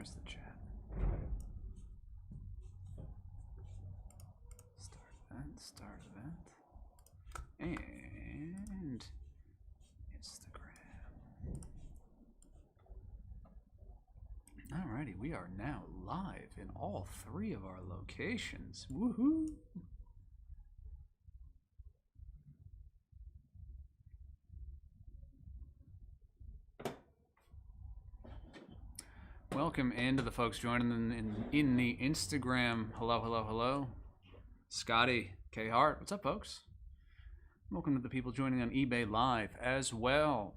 There's the chat. Start event. And Instagram. Alrighty, we are now live in all 3 of our locations. Woohoo! Welcome in to the folks joining in the Instagram. Hello. Scotty K. Hart. What's up, folks? Welcome to the people joining on eBay Live as well.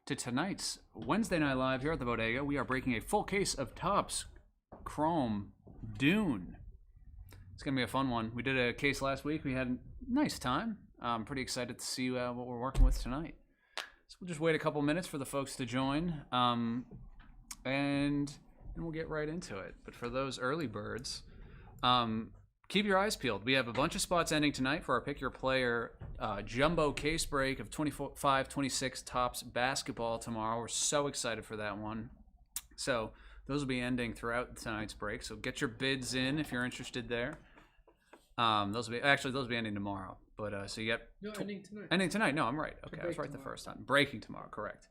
To tonight's Wednesday Night Live here at the Bodega, we are breaking a full case of Topps Chrome Dune. It's going to be a fun one. We did a case last week. We had a nice time. I'm pretty excited to see what we're working with tonight. So we'll just wait a couple minutes for the folks to join. And we'll get right into it. But for those early birds, keep your eyes peeled. We have a bunch of spots ending tonight for our Pick Your Player jumbo case break of 25-26 Topps basketball tomorrow. We're so excited for that one. So those will be ending throughout tonight's break. So get your bids in if you're interested there. Those will be ending tomorrow. But so you get ending tonight. Ending tonight. No, I'm right. Okay, I was right the first time. Breaking tomorrow, correct.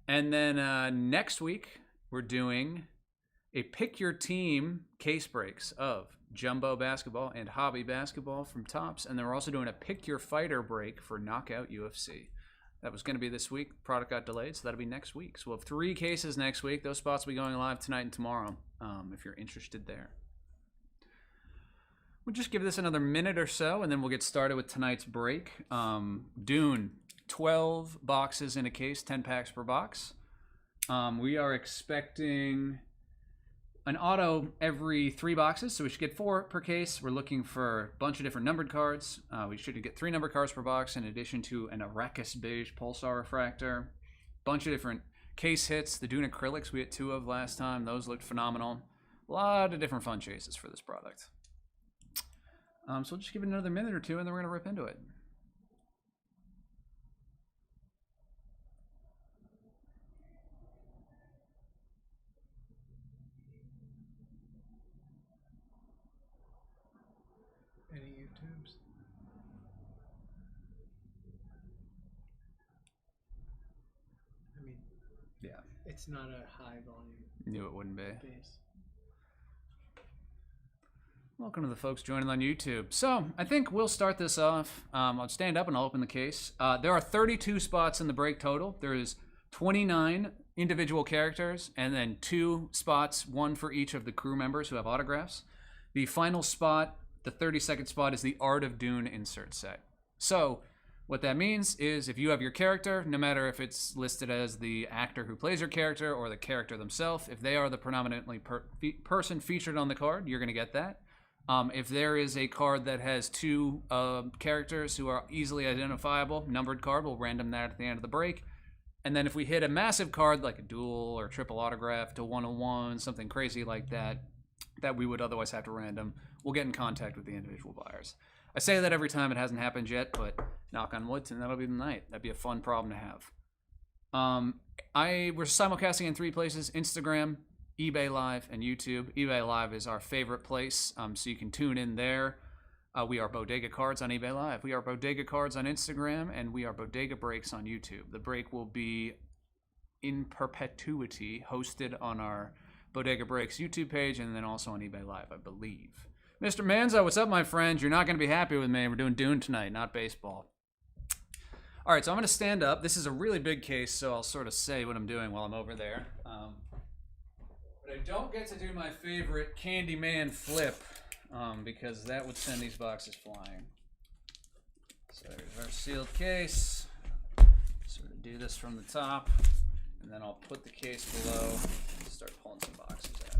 And then next week we're doing a Pick Your Team case breaks of jumbo basketball and hobby basketball from Topps, and then we're also doing a Pick Your Fighter break for Knockout UFC. That was going to be this week. Product got delayed, so that'll be next week. So we'll have 3 cases next week. Those spots will be going live tonight and tomorrow, if you're interested there. We'll just give this another minute or so, and then we'll get started with tonight's break. Dune, 12 boxes in a case, 10 packs per box. We are expecting an auto every 3 boxes, so we should get 4 per case. We're looking for a bunch of different numbered cards. We should get 3 numbered cards per box in addition to an Arrakis Beige Pulsar Refractor. Bunch of different case hits. The Dune acrylics we had 2 of last time. Those looked phenomenal. A lot of different fun chases for this product. So we'll just give it another minute or 2, and then we're going to rip into it. Any YouTubes? I mean, yeah, it's not a high volume. Knew it wouldn't be. Base. Welcome to the folks joining on YouTube. So I think we'll start this off. I'll stand up and I'll open the case. There are 32 spots in the break total. There is 29 individual characters and then 2 spots, 1 for each of the crew members who have autographs. The final spot, the 32nd spot, is the Art of Dune insert set. So what that means is if you have your character, no matter if it's listed as the actor who plays your character or the character themselves, if they are the predominantly person featured on the card, you're going to get that. If there is a card that has 2 characters who are easily identifiable, numbered card, we'll random that at the end of the break. And then if we hit a massive card like a dual or triple autograph to 101, something crazy like that, that we would otherwise have to random, we'll get in contact with the individual buyers. I say that every time. It hasn't happened yet, but knock on wood, and that'll be the night. That'd be a fun problem to have. We're simulcasting in 3 places: Instagram, eBay Live, and YouTube. eBay Live is our favorite place, so you can tune in there. We are Bodega Cards on eBay Live. We are Bodega Cards on Instagram, and we are Bodega Breaks on YouTube. The break will be in perpetuity hosted on our Bodega Breaks YouTube page and then also on eBay Live, I believe. Mr. Manzo, what's up, my friend? You're not going to be happy with me. We're doing Dune tonight, not baseball. All right, so I'm going to stand up. This is a really big case, so I'll sort of say what I'm doing while I'm over there. But I don't get to do my favorite Candyman flip because that would send these boxes flying. So there's our sealed case. Sort of do this from the top, and then I'll put the case below and start pulling some boxes out.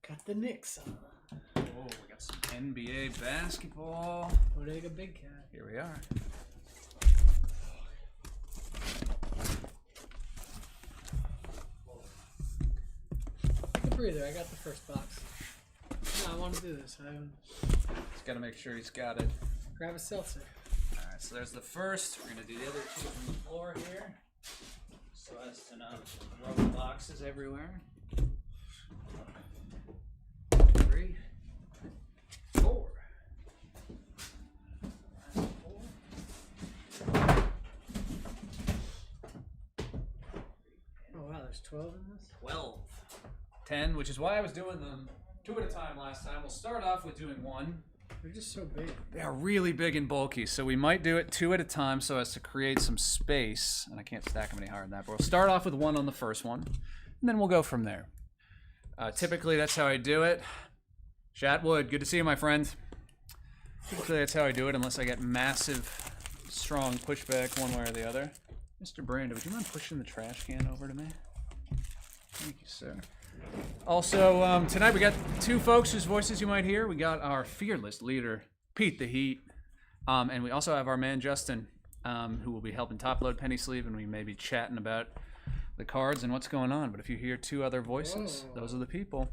Got the Knicks on. Oh, we got some NBA basketball. Bodega Big Cat. Here we are. Take a breather. I got the first box. No, I want to do this. Just got to make sure he's got it. Grab a seltzer. All right, so there's the first. We're gonna do the other two from the floor here, so as to not rub the boxes everywhere. 3, 4. Oh wow, there's 12 in this? 12. 10, which is why I was doing them 2 at a time last time. We'll start off with doing 1. They're just so big. They are really big and bulky, so we might do it 2 at a time so as to create some space. And I can't stack them any higher than that, but we'll start off with 1 on the first one, and then we'll go from there. Typically, that's how I do it. Shatwood, good to see you, my friend. Typically, that's how I do it, unless I get massive, strong pushback one way or the other. Mr. Brando, would you mind pushing the trash can over to me? Thank you, sir. Also, tonight we got 2 folks whose voices you might hear. We got our fearless leader, Pete the Heat, and we also have our man Justin, who will be helping top load Penny Sleeve, and we may be chatting about the cards and what's going on. But if you hear 2 other voices, those are the people.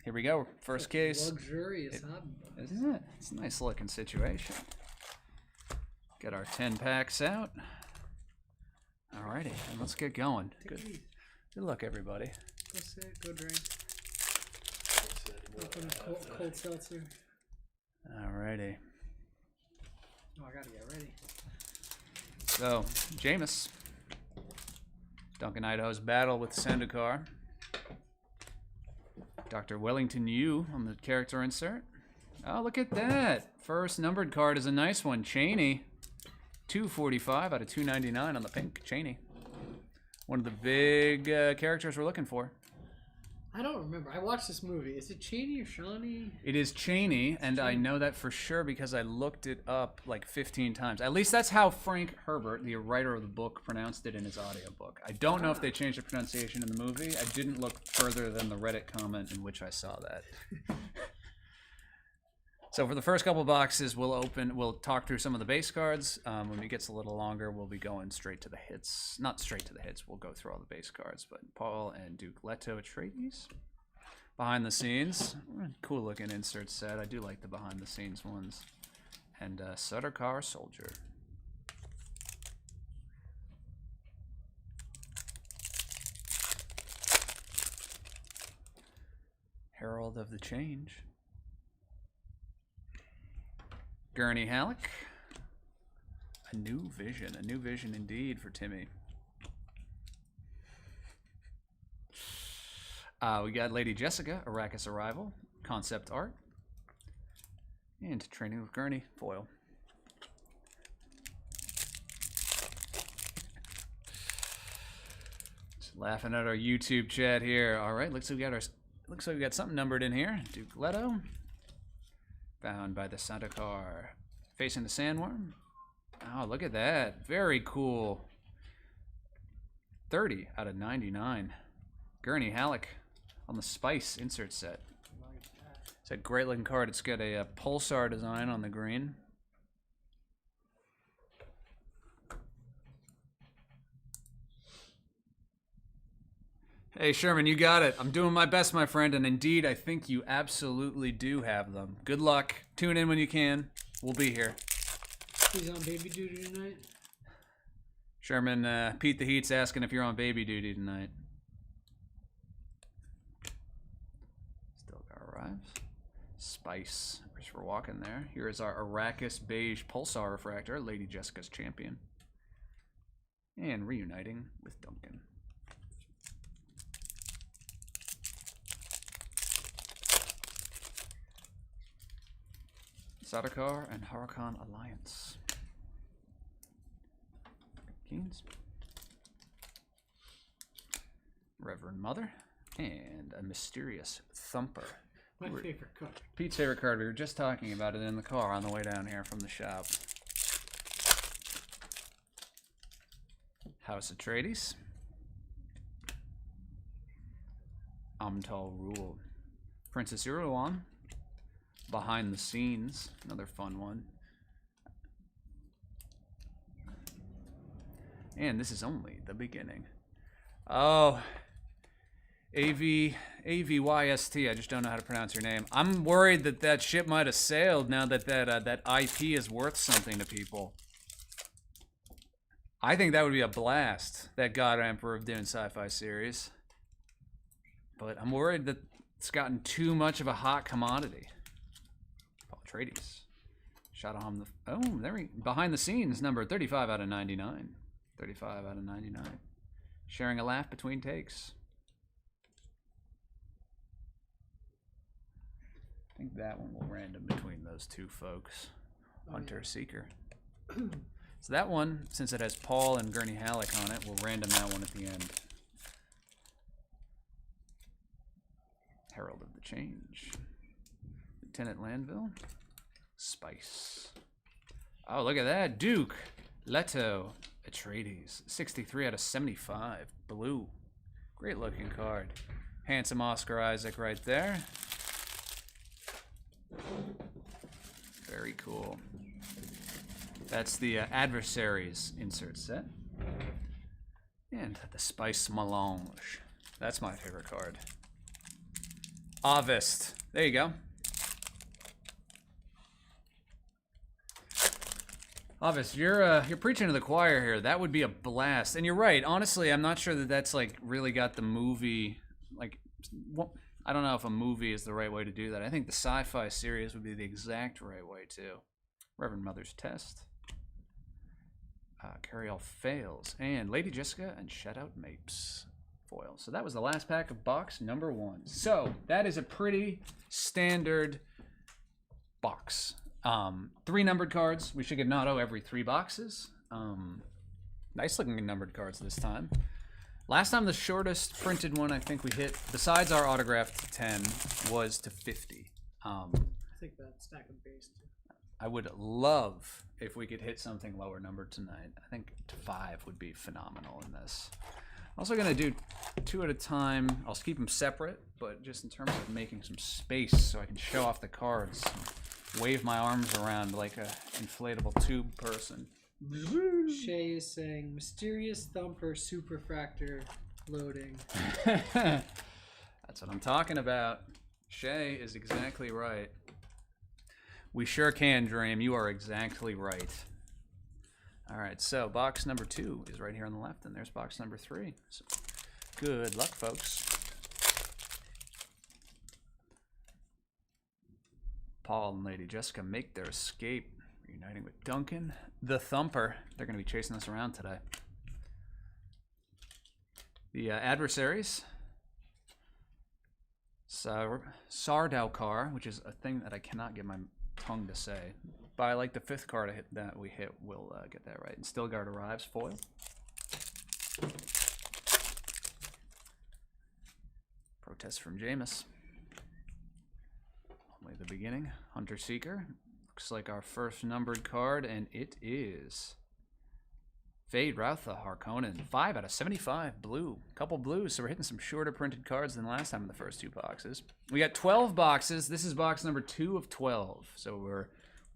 Here we go. First case. Luxurious, huh? Isn't it? It's a nice looking situation. Get our 10 packs out. Alrighty, and let's get going. Good luck, everybody. Go sit, go drink. Open a cold seltzer. Alrighty. Oh, I gotta get ready. So, Jameis. Duncan Idaho's battle with Sandukar. Dr. Wellington Yu on the character insert. Oh, look at that. First numbered card is a nice one. Cheney. 245 out of 299 on the pink. Cheney. One of the big characters we're looking for. I don't remember. I watched this movie. Is it Cheney or Shawnee? It is Cheney, and I know that for sure because I looked it up like 15 times. At least that's how Frank Herbert, the writer of the book, pronounced it in his audiobook. I don't know if they changed the pronunciation in the movie. I didn't look further than the Reddit comment in which I saw that. So for the first couple boxes, we'll talk through some of the base cards. When it gets a little longer, we'll be going straight to the hits. Not straight to the hits, we'll go through all the base cards. But Paul and Duke Leto Atreides. Behind the scenes, cool looking insert set. I do like the behind the scenes ones. And Suddercar Soldier. Herald of the Change. Gurney Halleck. A new vision indeed for Timmy. We got Lady Jessica, Arrakis Arrival, concept art, and Training with Gurney, foil. Just laughing at our YouTube chat here. All right, looks like we got something numbered in here. Duke Leto. Found by the Sandukar. Facing the Sandworm. Oh, look at that. Very cool. 30 out of 99. Gurney Halleck on the Spice insert set. It's a great looking card. It's got a pulsar design on the green. Hey, Sherman, you got it. I'm doing my best, my friend, and indeed, I think you absolutely do have them. Good luck. Tune in when you can. We'll be here. He's on baby duty tonight. Sherman, Pete the Heat's asking if you're on baby duty tonight. Still arrives. Spice. As we're walking there. Here is our Arrakis Beige Pulsar Refractor, Lady Jessica's champion. And reuniting with Duncan. Suddercar and Huracan Alliance. Keynes. Reverend Mother. And a Mysterious Thumper. My favorite card. Pete's favorite card. We were just talking about it in the car on the way down here from the shop. House Atreides. Amtal Rule. Princess Irulan. Behind the Scenes, another fun one. And this is only the beginning. Oh, AVYST. I just don't know how to pronounce your name. I'm worried that that ship might have sailed now that that IP is worth something to people. I think that would be a blast, that God Emperor of Dune sci-fi series. But I'm worried that it's gotten too much of a hot commodity. Paul Atreides. Shot on the... Oh, there we... Behind the scenes, number 35 out of 99. 35 out of 99. Sharing a laugh between takes. I think that one will random between those two folks. Hunter, Seeker. So that one, since it has Paul and Gurney Halleck on it, we'll random that one at the end. Herald of the Change. Lieutenant Landville. Spice. Oh, look at that. Duke. Leto. Atreides. 63 out of 75. Blue. Great looking card. Handsome Oscar Isaac right there. Very cool. That's the Adversaries insert set. And the Spice Melange. That's my favorite card. Avest. There you go. Avest, you're preaching to the choir here. That would be a blast. And you're right. Honestly, I'm not sure that that's like really got the movie. Like, I don't know if a movie is the right way to do that. I think the sci-fi series would be the exact right way too. Reverend Mother's Test. Carryall Fails. And Lady Jessica and Shutout Mapes. Foil. So that was the last pack of box number 1. So that is a pretty standard box. 3 numbered cards. We should get an auto every 3 boxes. Nice looking numbered cards this time. Last time the shortest printed one I think we hit, besides our autographed 10, was to 50. I think that stack of base too. I would love if we could hit something lower numbered tonight. I think 5 would be phenomenal in this. I'm also going to do 2 at a time. I'll keep them separate, but just in terms of making some space so I can show off the cards. Wave my arms around like a inflatable tube person. Shay is saying mysterious thumper superfractor loading. That's what I'm talking about. Shay is exactly right. We sure can, Dream. You are exactly right. All right, so box number 2 is right here on the left, and there's box number 3. So good luck, folks. Paul and Lady Jessica make their escape, reuniting with Duncan, the Thumper. They're going to be chasing us around today. The Adversaries. Sardaukar, which is a thing that I cannot get my tongue to say. By like the 5th card that we hit, we'll get that right. And Stilgard arrives, foil. Protest from Jameis. Only the beginning. Hunter Seeker. Looks like our first numbered card, and it is Fade Routha Harkonnen. 5 out of 75 blue. Couple blues, so we're hitting some shorter printed cards than last time in the first 2 boxes. We got 12 boxes. This is box number 2 of 12. So we're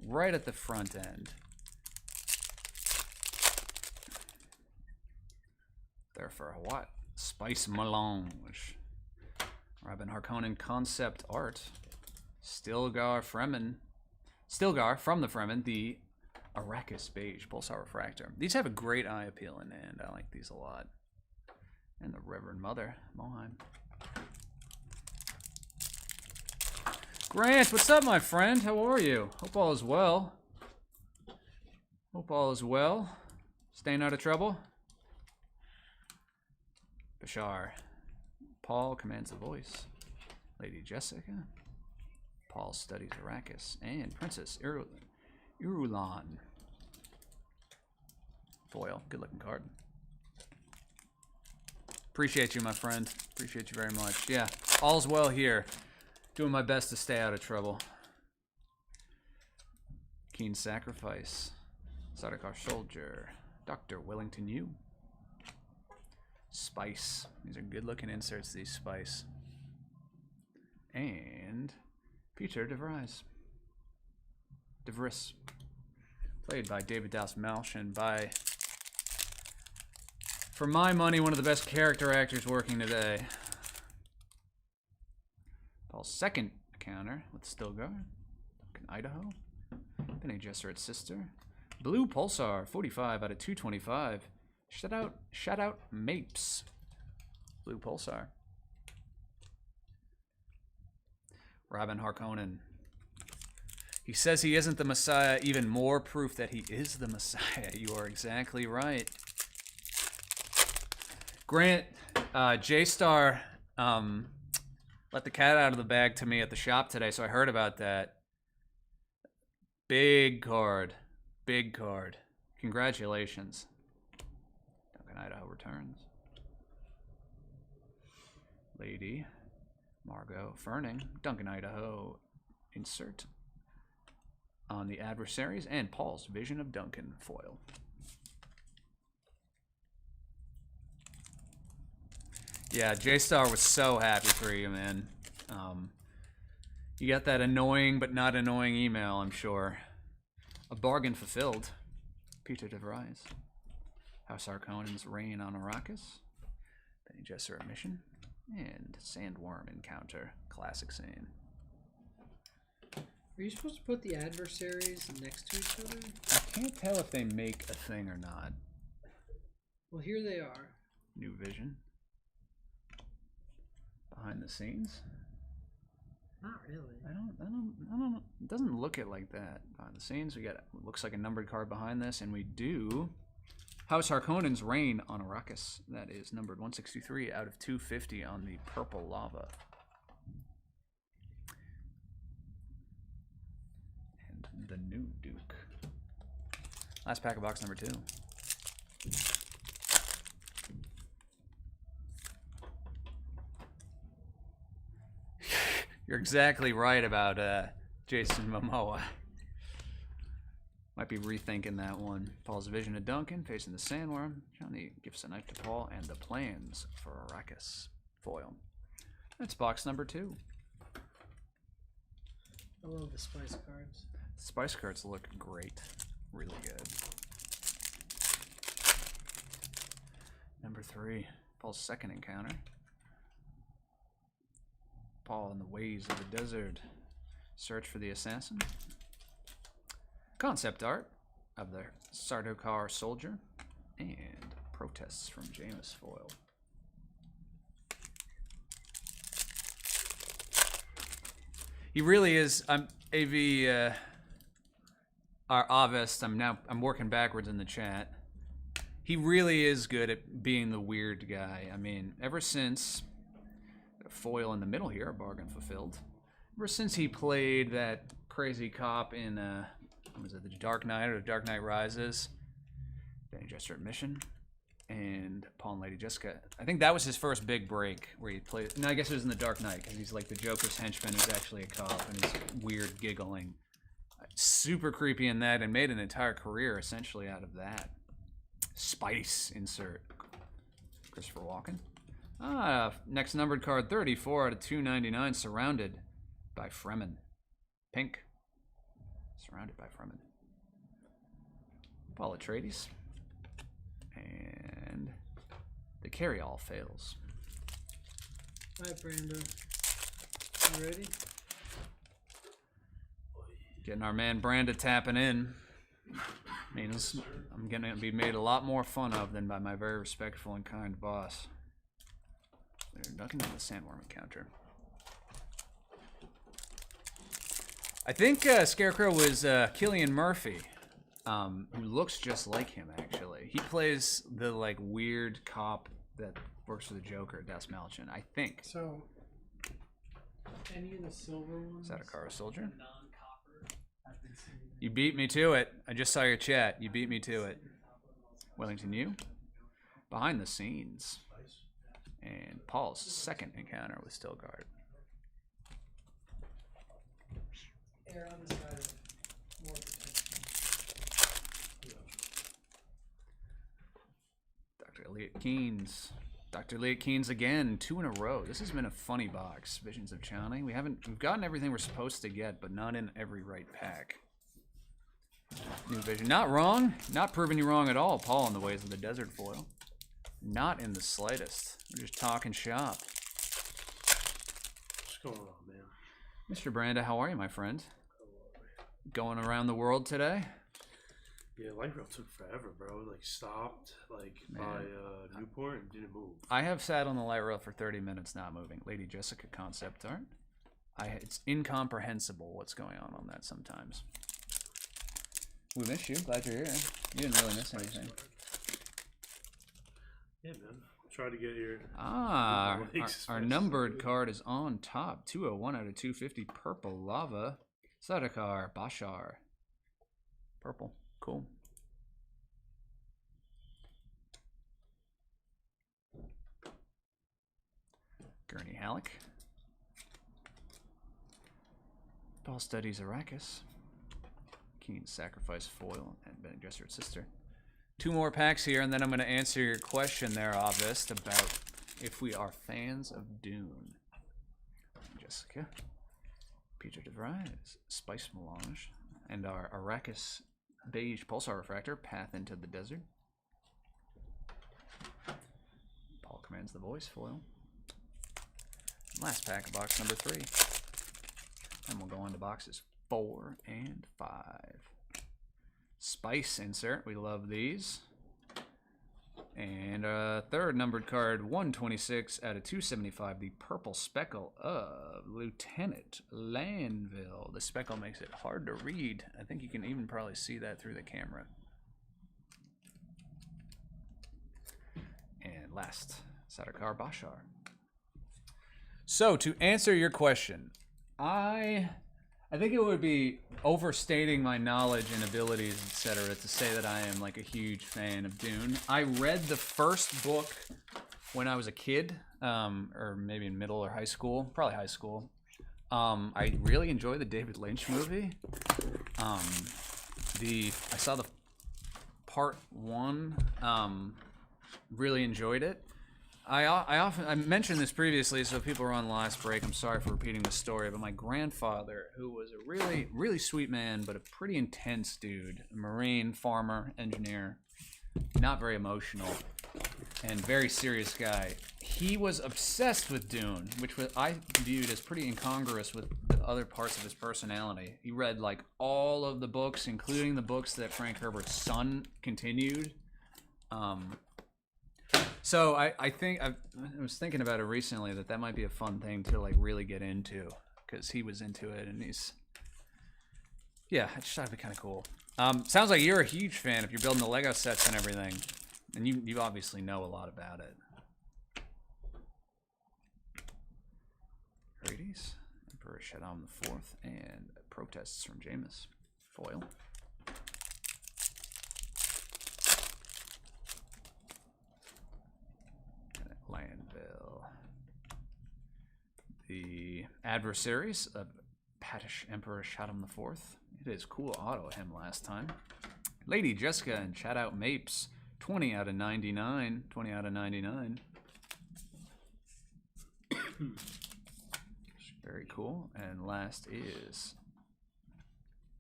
right at the front end. There for what? Spice Melange. Robin Harkonnen concept art. Stilgar Fremen. Stilgar from the Fremen, the Arrakis Beige Pulsar Refractor. These have a great eye appeal in hand. I like these a lot. And the Reverend Mother, Moheim. Grant, what's up, my friend? How are you? Hope all is well. Hope all is well. Staying out of trouble? Bashar. Paul commands the voice. Lady Jessica. Paul studies Arrakis. And Princess Irulan. Foil. Good looking card. Appreciate you, my friend. Appreciate you very much. Yeah, all's well here. Doing my best to stay out of trouble. Keen Sacrifice. Sardaukar Soldier. Dr. Wellington Yu. Spice. These are good looking inserts, these Spice. And Peter DeVries. DeVries. Played by David Douse Malshin, by, for my money, one of the best character actors working today. Paul's second encounter with Stilgar. Duncan, Idaho. Bene Gesserit's sister. Blue Pulsar, 45 out of 225. Shout out Mapes. Blue Pulsar. Robin Harkonnen. He says he isn't the Messiah, even more proof that he is the Messiah. You are exactly right. Grant, J-Star let the cat out of the bag to me at the shop today, so I heard about that. Big card. Big card. Congratulations. Duncan, Idaho returns. Lady Margot Ferning. Duncan, Idaho insert on the adversaries, and Paul's Vision of Duncan foil. Yeah, J-Star was so happy for you, man. You got that annoying but not annoying email, I'm sure. A bargain fulfilled. Peter DeVries. House Harkonnen's Reign on Arrakis. Bene Gesserit mission. And Sandworm encounter. Classic scene. Are you supposed to put the adversaries next to each other? I can't tell if they make a thing or not. Well, here they are. New vision. Behind the scenes. Not really. I don't. It doesn't look it like that. Behind the scenes, we got looks like a numbered card behind this, and we do House Harkonnen's Reign on Arrakis. That is numbered 163 out of 250 on the purple lava. And the new Duke. Last pack of box number 2. You're exactly right about Jason Momoa. Might be rethinking that one. Paul's Vision of Duncan, facing the Sandworm. Johnny gives a knife to Paul, and the plans for Arrakis foil. That's box number 2. I love the spice cards. The spice cards look great. Really good. Number 3. Paul's second encounter. Paul in the Ways of the Desert. Search for the Assassin. Concept art of the Sardaukar Soldier. And protests from Jameis foil. He really is. I'm AV our Avest. I'm working backwards in the chat. He really is good at being the weird guy. I mean, ever since foil in the middle here, a bargain fulfilled. Ever since he played that crazy cop in what was it, The Dark Knight or The Dark Knight Rises, Bene Gesserit mission, and Paul and Lady Jessica. I think that was his first big break where he played. No, I guess it was in The Dark Knight because he's like the Joker's henchman who's actually a cop and he's weird giggling. Super creepy in that, and made an entire career essentially out of that. Spice insert. Christopher Walken. Next numbered card, 34 out of 299, surrounded by Fremen. Pink. Surrounded by Fremen. Paul Atreides. And the carry-all fails. Alright, Brando. You ready? Getting our man Branda tapping in. Means I'm gonna be made a lot more fun of than by my very respectful and kind boss. They're ducking into the Sandworm encounter. I think Scarecrow was Cillian Murphy, who looks just like him, actually. He plays the, like, weird cop that works for the Joker, Das Malchin, I think. So, any of the silver ones? Is that a Kara Soldier? You beat me to it. I just saw your chat. You beat me to it. Wellington U. Behind the scenes. And Paul's second encounter with Stilgar. Air on the side of more protection. Dr. Elliot Keynes. Dr. Elliot Keynes again, 2 in a row. This has been a funny box. Visions of Chani. We've gotten everything we're supposed to get, but not in every right pack. New vision. Not wrong. Not proving you wrong at all, Paul, in the Ways of the Desert foil. Not in the slightest. We're just talking shop. What's going on, man? Mr. Branda, how are you, my friend? Going around the world today? Yeah, light rail took forever, bro. Like stopped, by Newport and didn't move. I have sat on the light rail for 30 minutes not moving. Lady Jessica concept art. It's incomprehensible what's going on that sometimes. We miss you. Glad you're here. You didn't really miss anything. Yeah, man. Try to get here. Our numbered card is on top. 201 out of 250. Purple Lava. Sadakar Bashar. Purple. Cool. Gurney Halleck. Paul Studies Arrakis. Keen Sacrifice Foil and Bene Gesserit's sister. 2 more packs here, and then I'm going to answer your question there, Avist, about if we are fans of Dune. Jessica. Peter DeVries. Spice Melange. And our Arrakis Beige Pulsar Refractor, Path into the Desert. Paul Commands the Voice foil. Last pack of box number 3. And we'll go on to boxes 4 and 5. Spice insert, we love these. And third numbered card, 126 out of 275, the Purple Speckle of Lieutenant Lanville. The speckle makes it hard to read. I think you can even probably see that through the camera. And last, Sadakar Bashar. So, to answer your question, I think it would be overstating my knowledge and abilities, etc., to say that I am like a huge fan of Dune. I read the first book when I was a kid, or maybe in middle or high school, probably high school. I really enjoyed the David Lynch movie. I saw the part 1. Really enjoyed it. I mentioned this previously, so if people are on the last break, I'm sorry for repeating the story, but my grandfather, who was a really, really sweet man, but a pretty intense dude, a Marine, farmer, engineer, not very emotional, and very serious guy, he was obsessed with Dune, which I viewed as pretty incongruous with the other parts of his personality. He read like all of the books, including the books that Frank Herbert's son continued. So I think I was thinking about it recently that might be a fun thing to like really get into, because he was into it, and I just thought it'd be kind of cool. Sounds like you're a huge fan if you're building the Lego sets and everything, and you obviously know a lot about it. Hades, Emperor Shaddam IV, and Protests from Jameis. Foil. Landville. The Adversaries of Patish Emperor Shaddam IV. It is cool auto him last time. Lady Jessica and shout out Mapes. 20 out of 99. 20 out of 99. Very cool. And last is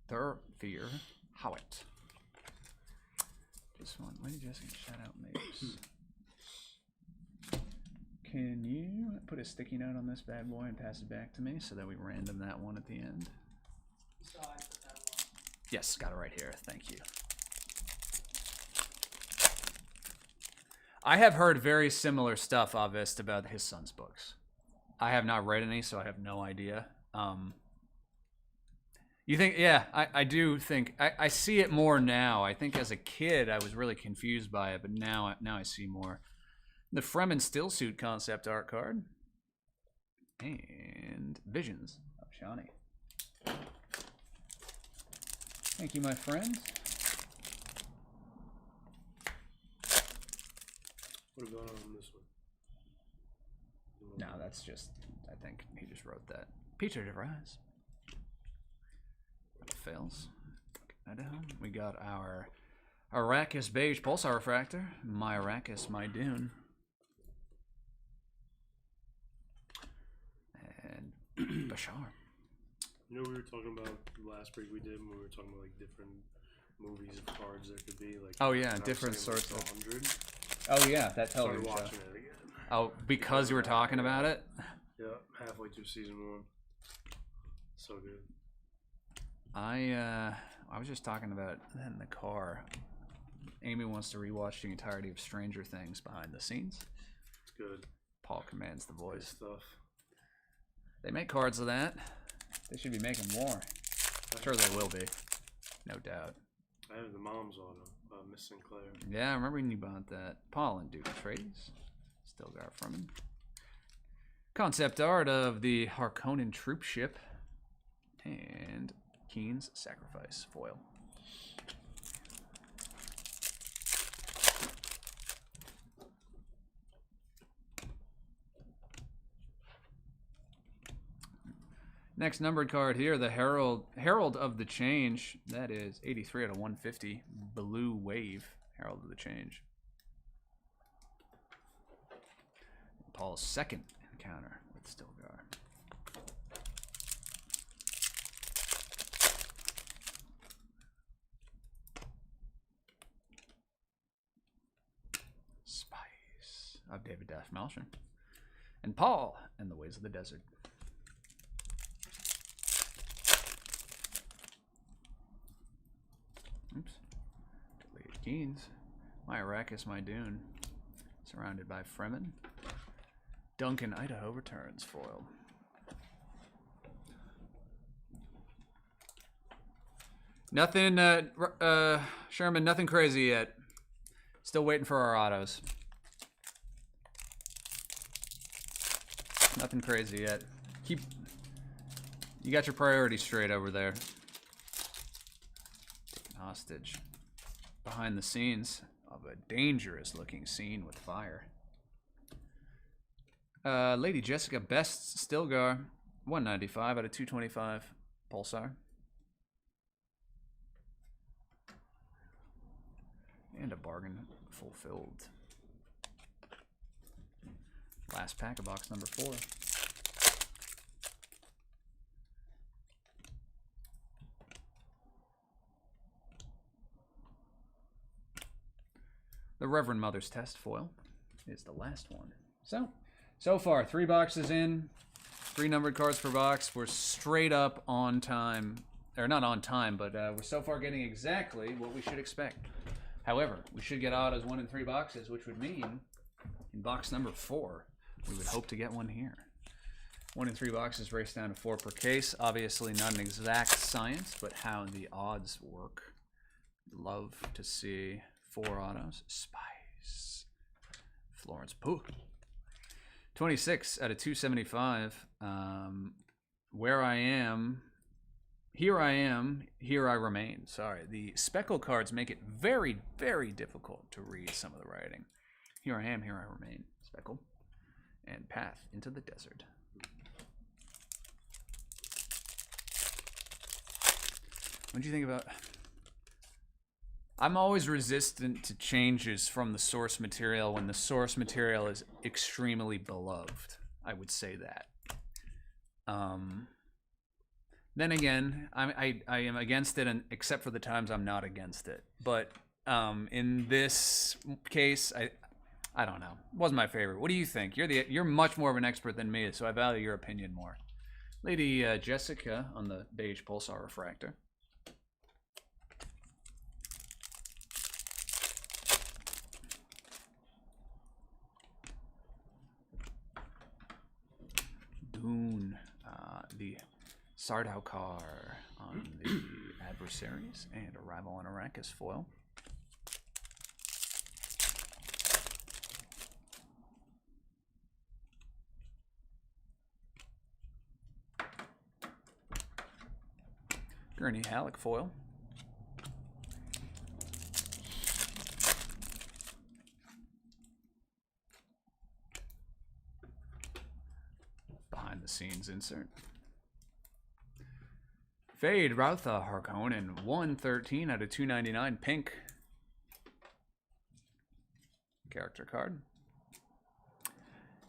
Thurfear Howitt. Just one. Lady Jessica and shout out Mapes. Can you put a sticky note on this bad boy and pass it back to me so that we random that one at the end? So I put that one. Yes, got it right here. Thank you. I have heard very similar stuff, Avist, about his son's books. I have not read any, so I have no idea. You think, yeah, I do think, I see it more now. I think as a kid, I was really confused by it, but now I see more. The Fremen Stillsuit concept art card. And Visions of Shani. Thank you, my friend. What about on this one? No, that's just, I think he just wrote that. Peter DeVries. Fails. Idaho. We got our Arrakis Beige Pulsar Refractor. My Arrakis, my Dune. And Bashar. You know, we were talking about the last break we did when we were talking about like different movies of cards there could be. Like, oh yeah, different sorts of. 100. Oh yeah, that television Started show. watching it again. Oh, because you were talking about it? Yeah, halfway through season 1. So good. I was just talking about that in the car. Amy wants to rewatch the entirety of Stranger Things behind the scenes. It's good. Paul commands the Good voice. stuff. They make cards of that. They should be making more. I'm sure they will be. No doubt. I have the mom's auto, Miss Sinclair. Yeah, I remember when you bought that. Paul and Duke Trades. Still got from him. Concept art of the Harkonnen troop ship. And Keen's Sacrifice foil. Next numbered card here, the Herald of the Change. That is 83 out of 150. Blue Wave, Herald of the Change. Paul's second encounter with Stilgar. Spice of David Dash Malsham. And Paul and the Ways of the Desert. Oops. Deleted Keens. My Arrakis, my Dune. Surrounded by Fremen. Duncan, Idaho returns foil. Nothing, Sherman, nothing crazy yet. Still waiting for our autos. Nothing crazy yet. You got your priorities straight over there. Taken hostage. Behind the scenes of a dangerous looking scene with fire. Lady Jessica Best Stilgar, 195 out of 225. Pulsar. And a bargain fulfilled. Last pack of box number 4. The Reverend Mother's Test foil is the last one. So far, 3 boxes in, 3 numbered cards per box. We're straight up on time. Or not on time, but we're so far getting exactly what we should expect. However, we should get autos 1 in 3 boxes, which would mean in box number 4, we would hope to get one here. 1 in 3 boxes, race down to 4 per case. Obviously not an exact science, but how the odds work. Love to see 4 autos. Spice. Florence Pugh. 26 out of 275. Where I am, here I remain. Sorry, the speckle cards make it very, very difficult to read some of the writing. Here I am, here I remain. Speckle. And Path into the Desert. What do you think about... I'm always resistant to changes from the source material when the source material is extremely beloved. I would say that. Then again, I am against it, and except for the times I'm not against it. But in this case, I don't know. It wasn't my favorite. What do you think? You're much more of an expert than me, so I value your opinion more. Lady Jessica on the beige Pulsar Refractor. Dune, the Sardaukar on the Adversaries, and Arrival on Arrakis foil. Gurney Halleck foil. Behind the scenes insert. Fade Rautha Harkonnen, 113 out of 299, pink. Character card.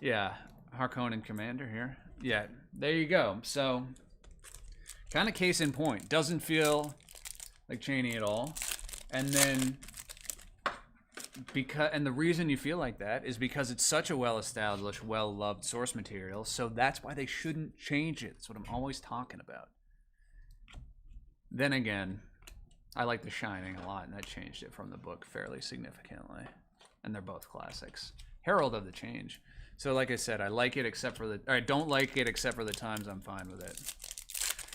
Yeah, Harkonnen Commander here. Yeah, there you go. So, kind of case in point. Doesn't feel like Cheney at all. And then, the reason you feel like that is because it's such a well-established, well-loved source material. So that's why they shouldn't change it. That's what I'm always talking about. Then again, I like The Shining a lot, and that changed it from the book fairly significantly. And they're both classics. Herald of the Change. So like I said, I like it except for I don't like it except for the times I'm fine with it.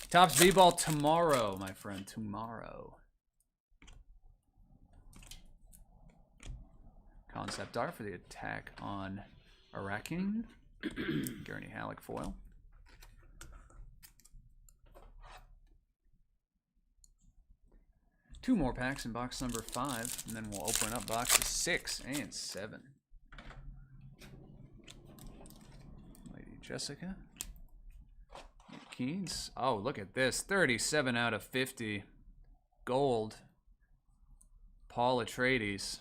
Topps B-Ball tomorrow, my friend, tomorrow. Concept art for the attack on Arakin. Gurney Halleck foil. Two more packs in box number 5, and then we'll open up boxes 6 and 7. Lady Jessica. Keys. Oh, look at this. 37 out of 50. Gold. Paul Atreides.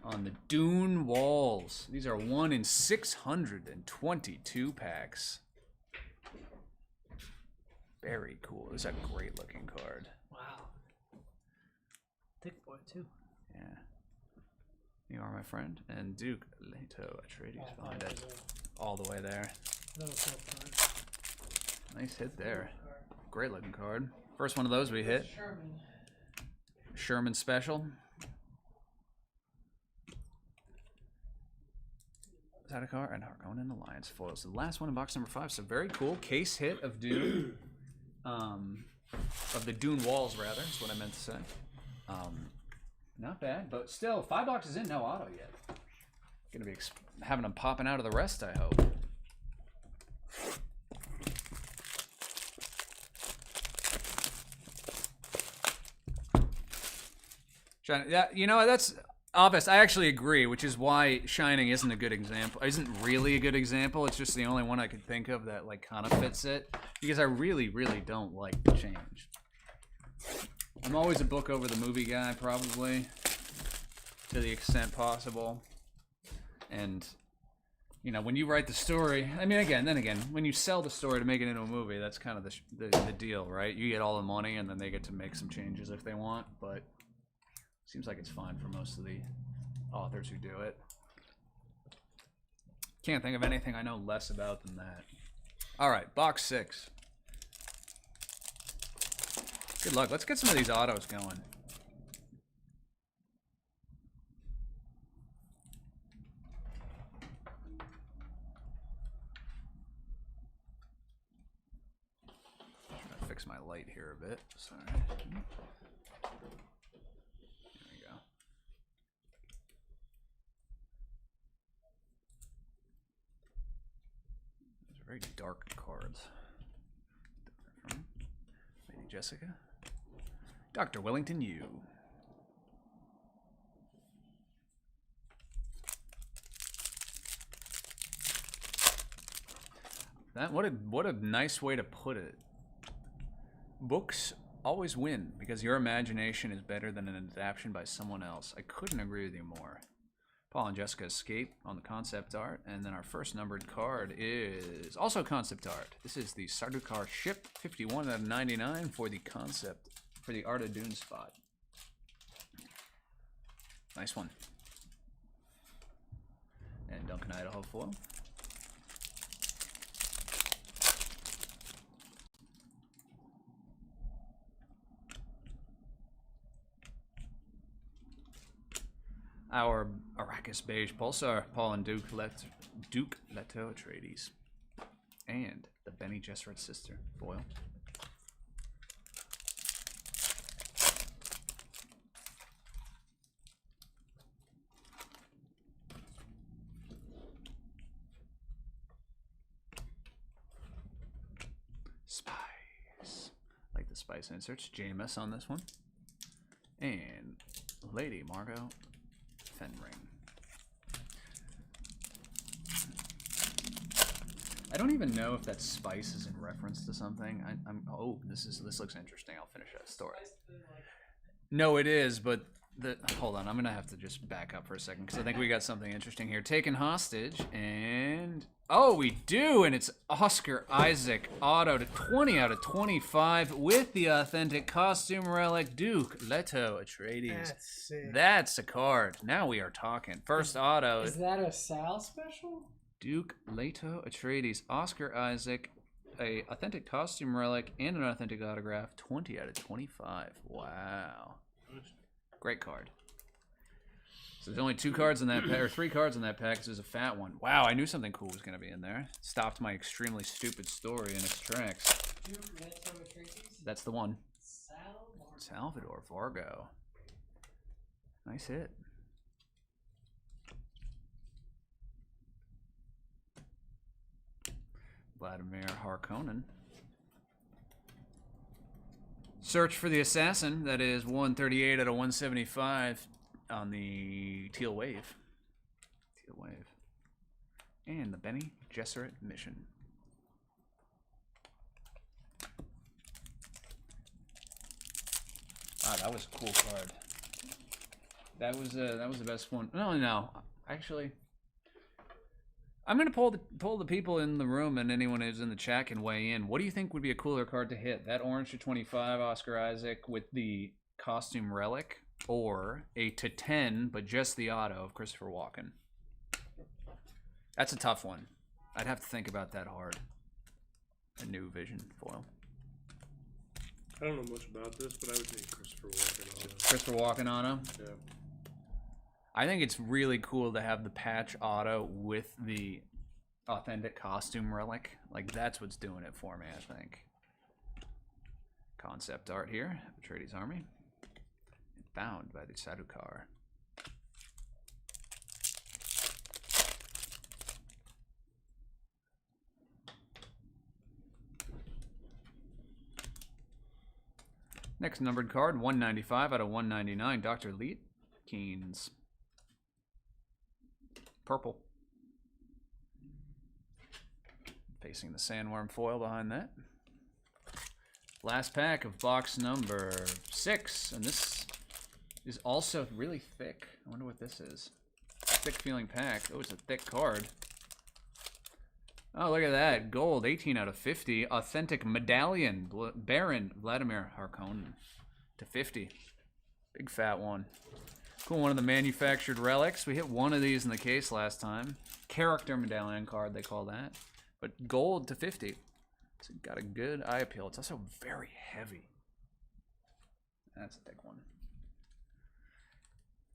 On the Dune walls. These are 1 in 622 packs. Very cool. This is a great looking card. Wow. Thick boy, too. Yeah. You are my friend. And Duke Leto Atreides behind it. All the way there. Nice hit there. Great looking card. First one of those we hit. Sherman special. Is that a card? And Harkonnen Alliance foils. The last one in box number 5. So very cool. Case hit of Dune. Of the Dune walls, rather, is what I meant to say. Not bad, but still, 5 boxes in, no auto yet. Gonna be having them popping out of the rest, I hope. Yeah, you know, that's obvious. I actually agree, which is why Shining isn't a good example. Isn't really a good example. It's just the only one I could think of that like kind of fits it, because I really, really don't like the change. I'm always a book over the movie guy, probably, to the extent possible. And, you know, when you write the story, I mean, then again, when you sell the story to make it into a movie, that's kind of the deal, right? You get all the money, and then they get to make some changes if they want, but seems like it's fine for most of the authors who do it. Can't think of anything I know less about than that. All right, box 6. Good luck. Let's get some of these autos going. Try to fix my light here a bit. Sorry. There we go. These are very dark cards. Lady Jessica. Dr. Wellington Yu. What a nice way to put it. Books always win because your imagination is better than an adaptation by someone else. I couldn't agree with you more. Paul and Jessica Escape on the concept art, and then our first numbered card is also concept art. This is the Sardaukar ship, 51 out of 99 for the concept, for the Art of Dune spot. Nice one. And Duncan Idaho foil. Our Arrakis Beige Pulsar, Paul and Duke Leto Atreides. And the Bene Gesserit sister foil. Spice. Like the spice inserts. Jameis on this one. And Lady Margot Fenring. I don't even know if that spice is in reference to something. Oh, this looks interesting. I'll finish that story. No, it is, but hold on. I'm gonna have to just back up for a second because I think we got something interesting here. Taken hostage, and oh, we do, and it's Oscar Isaac auto to 20 out of 25 with the authentic costume relic Duke Leto Atreides. That's sick. That's a card. Now we are talking. First auto. Is that a Sal special? Duke Leto Atreides, Oscar Isaac, a authentic costume relic, and an authentic autograph. 20 out of 25. Wow. Great card. So there's only 2 cards in that pack, or 3 cards in that pack, because there's a fat one. Wow, I knew something cool was going to be in there. Stopped my extremely stupid story in its tracks. That's the one. Salvador Vargo. Nice hit. Vladimir Harkonnen. Search for the Assassin. That is 138 out of 175 on the Teal Wave. Teal Wave. And the Bene Gesserit Mission. Wow, that was a cool card. That was the best one. No. Actually, I'm gonna poll the people in the room, and anyone who's in the chat can weigh in. What do you think would be a cooler card to hit? That orange to 25 Oscar Isaac with the costume relic, or a to 10 but just the auto of Christopher Walken? That's a tough one. I'd have to think about that hard. A new Vision foil. I don't know much about this, but I would take Christopher Walken auto. Christopher Walken auto? Yeah. I think it's really cool to have the patch auto with the authentic costume relic. Like, that's what's doing it for me, I think. Concept art here, Atreides Army. Bound by the Sardaukar. Next numbered card, 195 out of 199, Dr. Leet Keynes. Purple. Facing the Sandworm foil behind that. Last pack of box number 6, and this is also really thick. I wonder what this is. Thick feeling pack. Oh, it's a thick card. Oh, look at that. Gold, 18 out of 50. Authentic medallion, Baron Vladimir Harkonnen to 50. Big fat one. Cool, one of the manufactured relics. We hit one of these in the case last time. Character medallion card, they call that. But gold to 50. So got a good eye appeal. It's also very heavy. That's a thick one.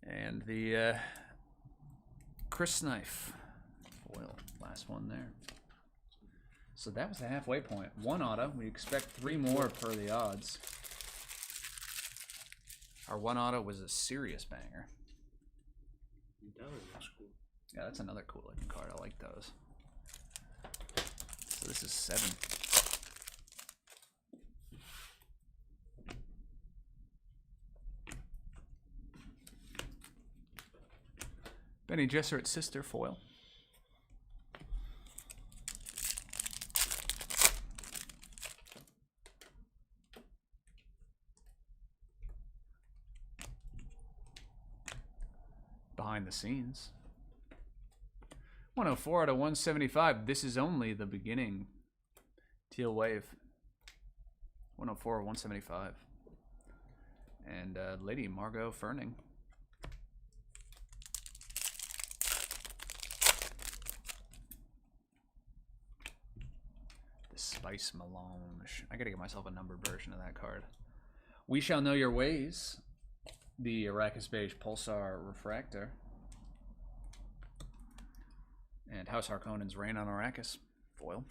And the Chris Knife foil. Last one there. So that was the halfway point. 1 auto. We expect 3 more per the odds. Our 1 auto was a serious banger. That looks cool. Yeah, that's another cool looking card. I like those. So this is 7. Bene Gesserit sister foil. Behind the scenes. 104 out of 175. This is only the beginning. Teal Wave. 104 or 175. And Lady Margot Ferning. The Spice Melange. I gotta get myself a numbered version of that card. We Shall Know Your Ways. The Arrakis Beige Pulsar Refractor. And House Harkonnen's Reign on Arrakis foil.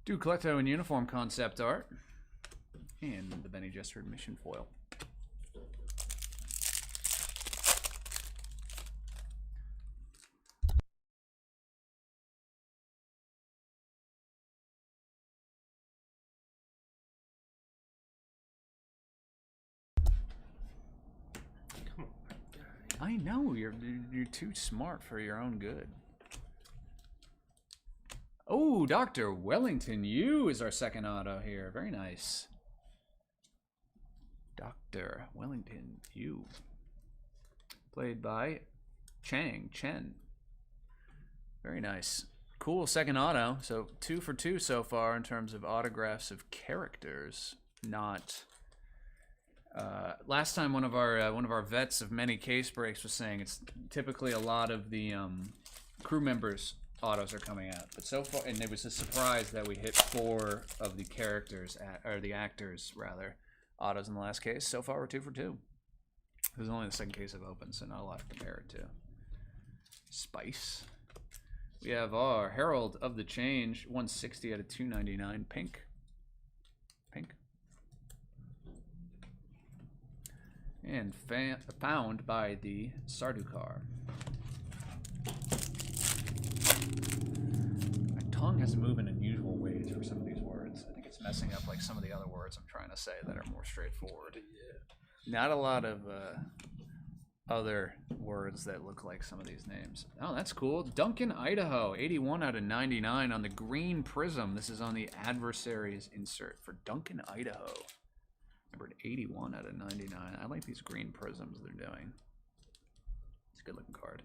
Dukelecto in uniform concept art. And the Bene Gesserit mission foil. I know, you're too smart for your own good. Oh, Dr. Wellington Yu is our second auto here. Very nice. Dr. Wellington Yu. Played by Chen. Very nice. Cool second auto. So 2 for 2 so far in terms of autographs of characters. not. Last time one of our vets of many case breaks was saying it's typically a lot of the crew members' autos are coming out, but so far, and it was a surprise that we hit 4 of the characters or the actors rather autos in the last case. So far we're 2 for 2. This is only the second case I've opened, so not a lot to compare it to. Spice. We have our Herald of the Change, 160 out of 299, pink. And found by the Sardukar. My tongue has to move in unusual ways for some of these words. I think it's messing up like some of the other words I'm trying to say that are more straightforward. Not a lot of other words that look like some of these names. Oh, that's cool. Duncan, Idaho, 81 out of 99 on the green prism. This is on the adversaries insert for Duncan, Idaho. Numbered 81 out of 99. I like these green prisms they're doing. It's a good looking card.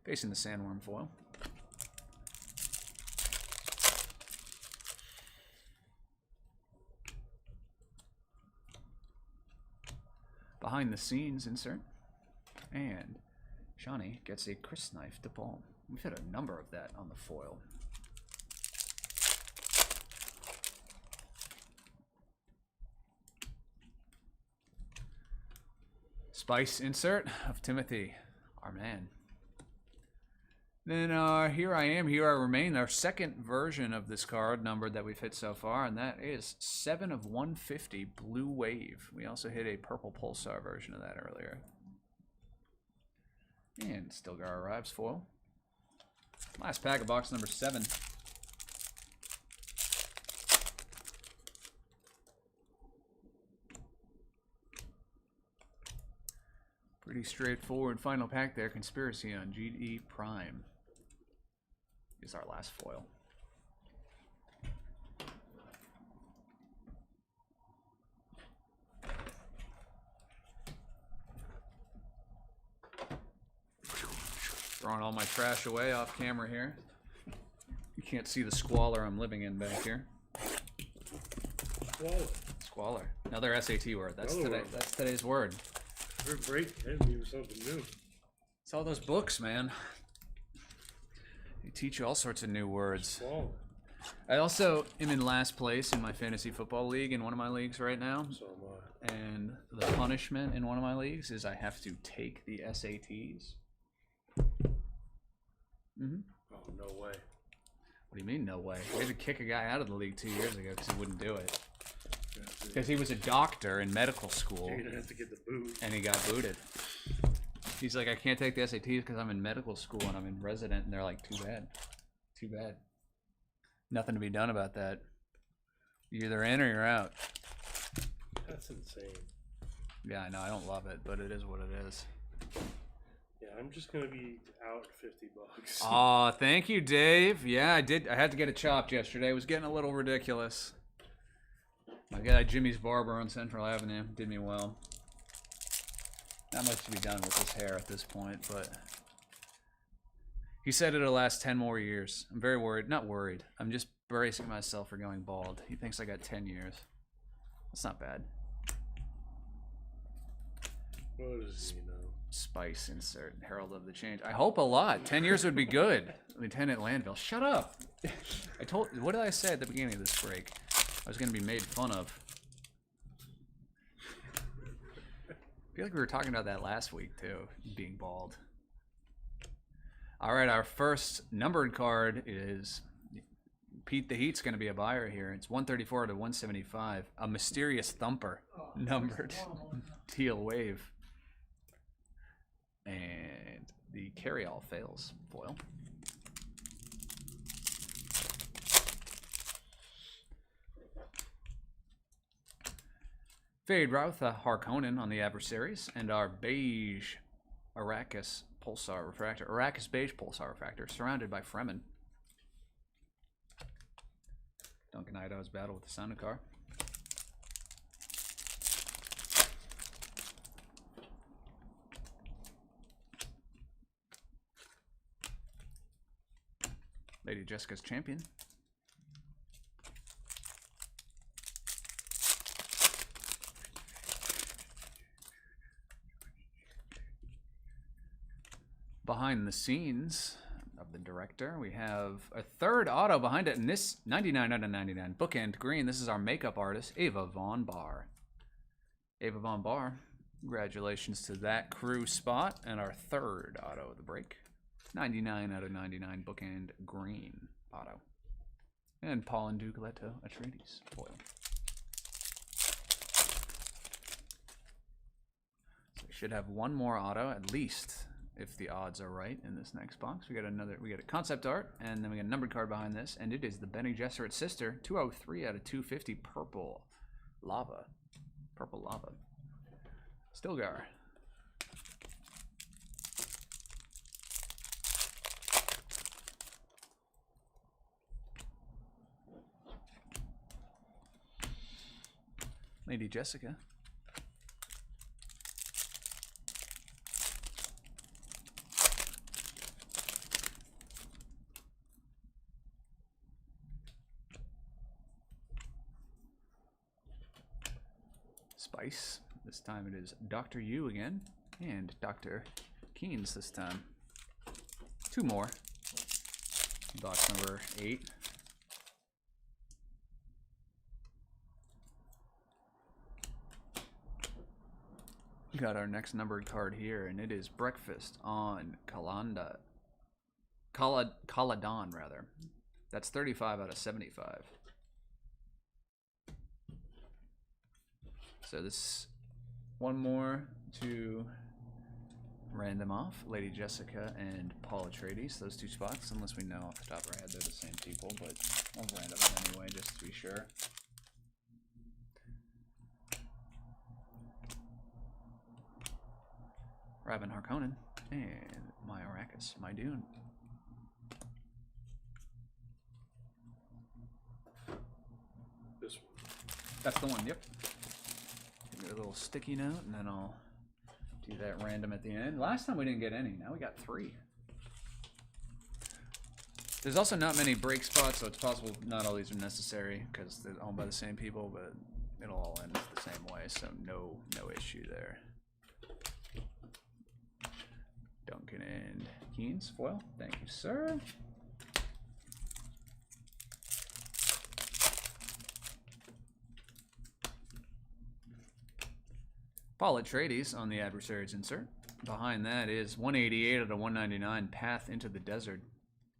Facing the sandworm foil. Behind the scenes insert. And Shawnee gets a Chris knife to palm. We've had a number of that on the foil. Spice insert of Timothy, our man. Then Here I Am, Here I Remain, our second version of this card numbered that we've hit so far, and that is 7 of 150 Blue Wave. We also hit a purple Pulsar version of that earlier. And Stilgar arrives foil. Last pack of box number 7. Pretty straightforward final pack there. Conspiracy on GD Prime is our last foil. Throwing all my trash away off camera here. You can't see the squalor I'm living in back here. Squalor. Squalor. Another SAT word. That's today's word. Every break can be something new. It's all those books, man. They teach you all sorts of new words. Squalor. I also am in last place in my fantasy football league in one of my leagues right now. So am I. And the punishment in one of my leagues is I have to take the SATs. Oh, no way. What do you mean, no way? We had to kick a guy out of the league 2 years ago because he wouldn't do it. Because he was a doctor in medical school. You're gonna have to get the boot. And he got booted. He's like, I can't take the SATs because I'm in medical school and I'm in resident. And they're like, too bad. Too bad. Nothing to be done about that. You're either in or you're out. That's insane. Yeah, I know. I don't love it, but it is what it is. Yeah, I'm just gonna be out $50. Aw, thank you, Dave. Yeah, I did. I had to get it chopped yesterday. It was getting a little ridiculous. My guy Jimmy's Barber on Central Avenue did me well. Not much to be done with his hair at this point, but he said it'll last 10 more years. I'm very worried. Not worried. I'm just bracing myself for going bald. He thinks I got 10 years. That's not bad. What does he know? Spice insert. Herald of the Change. I hope a lot. 10 years would be good. Lieutenant Landville. Shut up. What did I say at the beginning of this break? I was going to be made fun of. I feel like we were talking about that last week, too, being bald. All right, our first numbered card is Pete the Heat's going to be a buyer here. It's 134 to 175. A Mysterious Thumper, numbered teal wave. And the carry-all fails foil. Fade Routha Harkonnen on the adversaries, and our beige Arrakis Pulsar Refractor. Arrakis beige Pulsar Refractor, surrounded by Fremen. Duncan Idaho's battle with the Sandukar. Lady Jessica's champion. Behind the scenes of the director, we have a third auto behind it, and this 99 out of 99 bookend green. This is our makeup artist, Ava Von Bar. Ava Von Bar, congratulations to that crew spot, and our third auto of the break. 99 out of 99 bookend green auto. And Paul and Dugaletto Atreides foil. So we should have one more auto at least, if the odds are right, in this next box. We got a concept art, and then we got a numbered card behind this, and it is the Bene Gesserit sister, 203 out of 250, purple lava. Purple lava. Stilgar. Lady Jessica. Spice. This time it is Dr. Yu again, and Dr. Keynes this time. Two more. Box number 8. Got our next numbered card here, and it is Breakfast on Caladon, rather. That's 35 out of 75. So this one more to random off. Lady Jessica and Paul Atreides, those two spots, unless we know off the top of our head they're the same people, but I'll random them anyway just to be sure. Rabban Harkonnen and my Arrakis, my Dune. This one. That's the one, yep. Give me a little sticky note, and then I'll do that random at the end. Last time we didn't get any, now we got 3. There's also not many break spots, so it's possible not all these are necessary because they're owned by the same people, but it'll all end the same way, so no issue there. Duncan and Keynes foil. Thank you, sir. Paul Atreides on the adversary's insert. Behind that is 188 out of 199. Path into the Desert.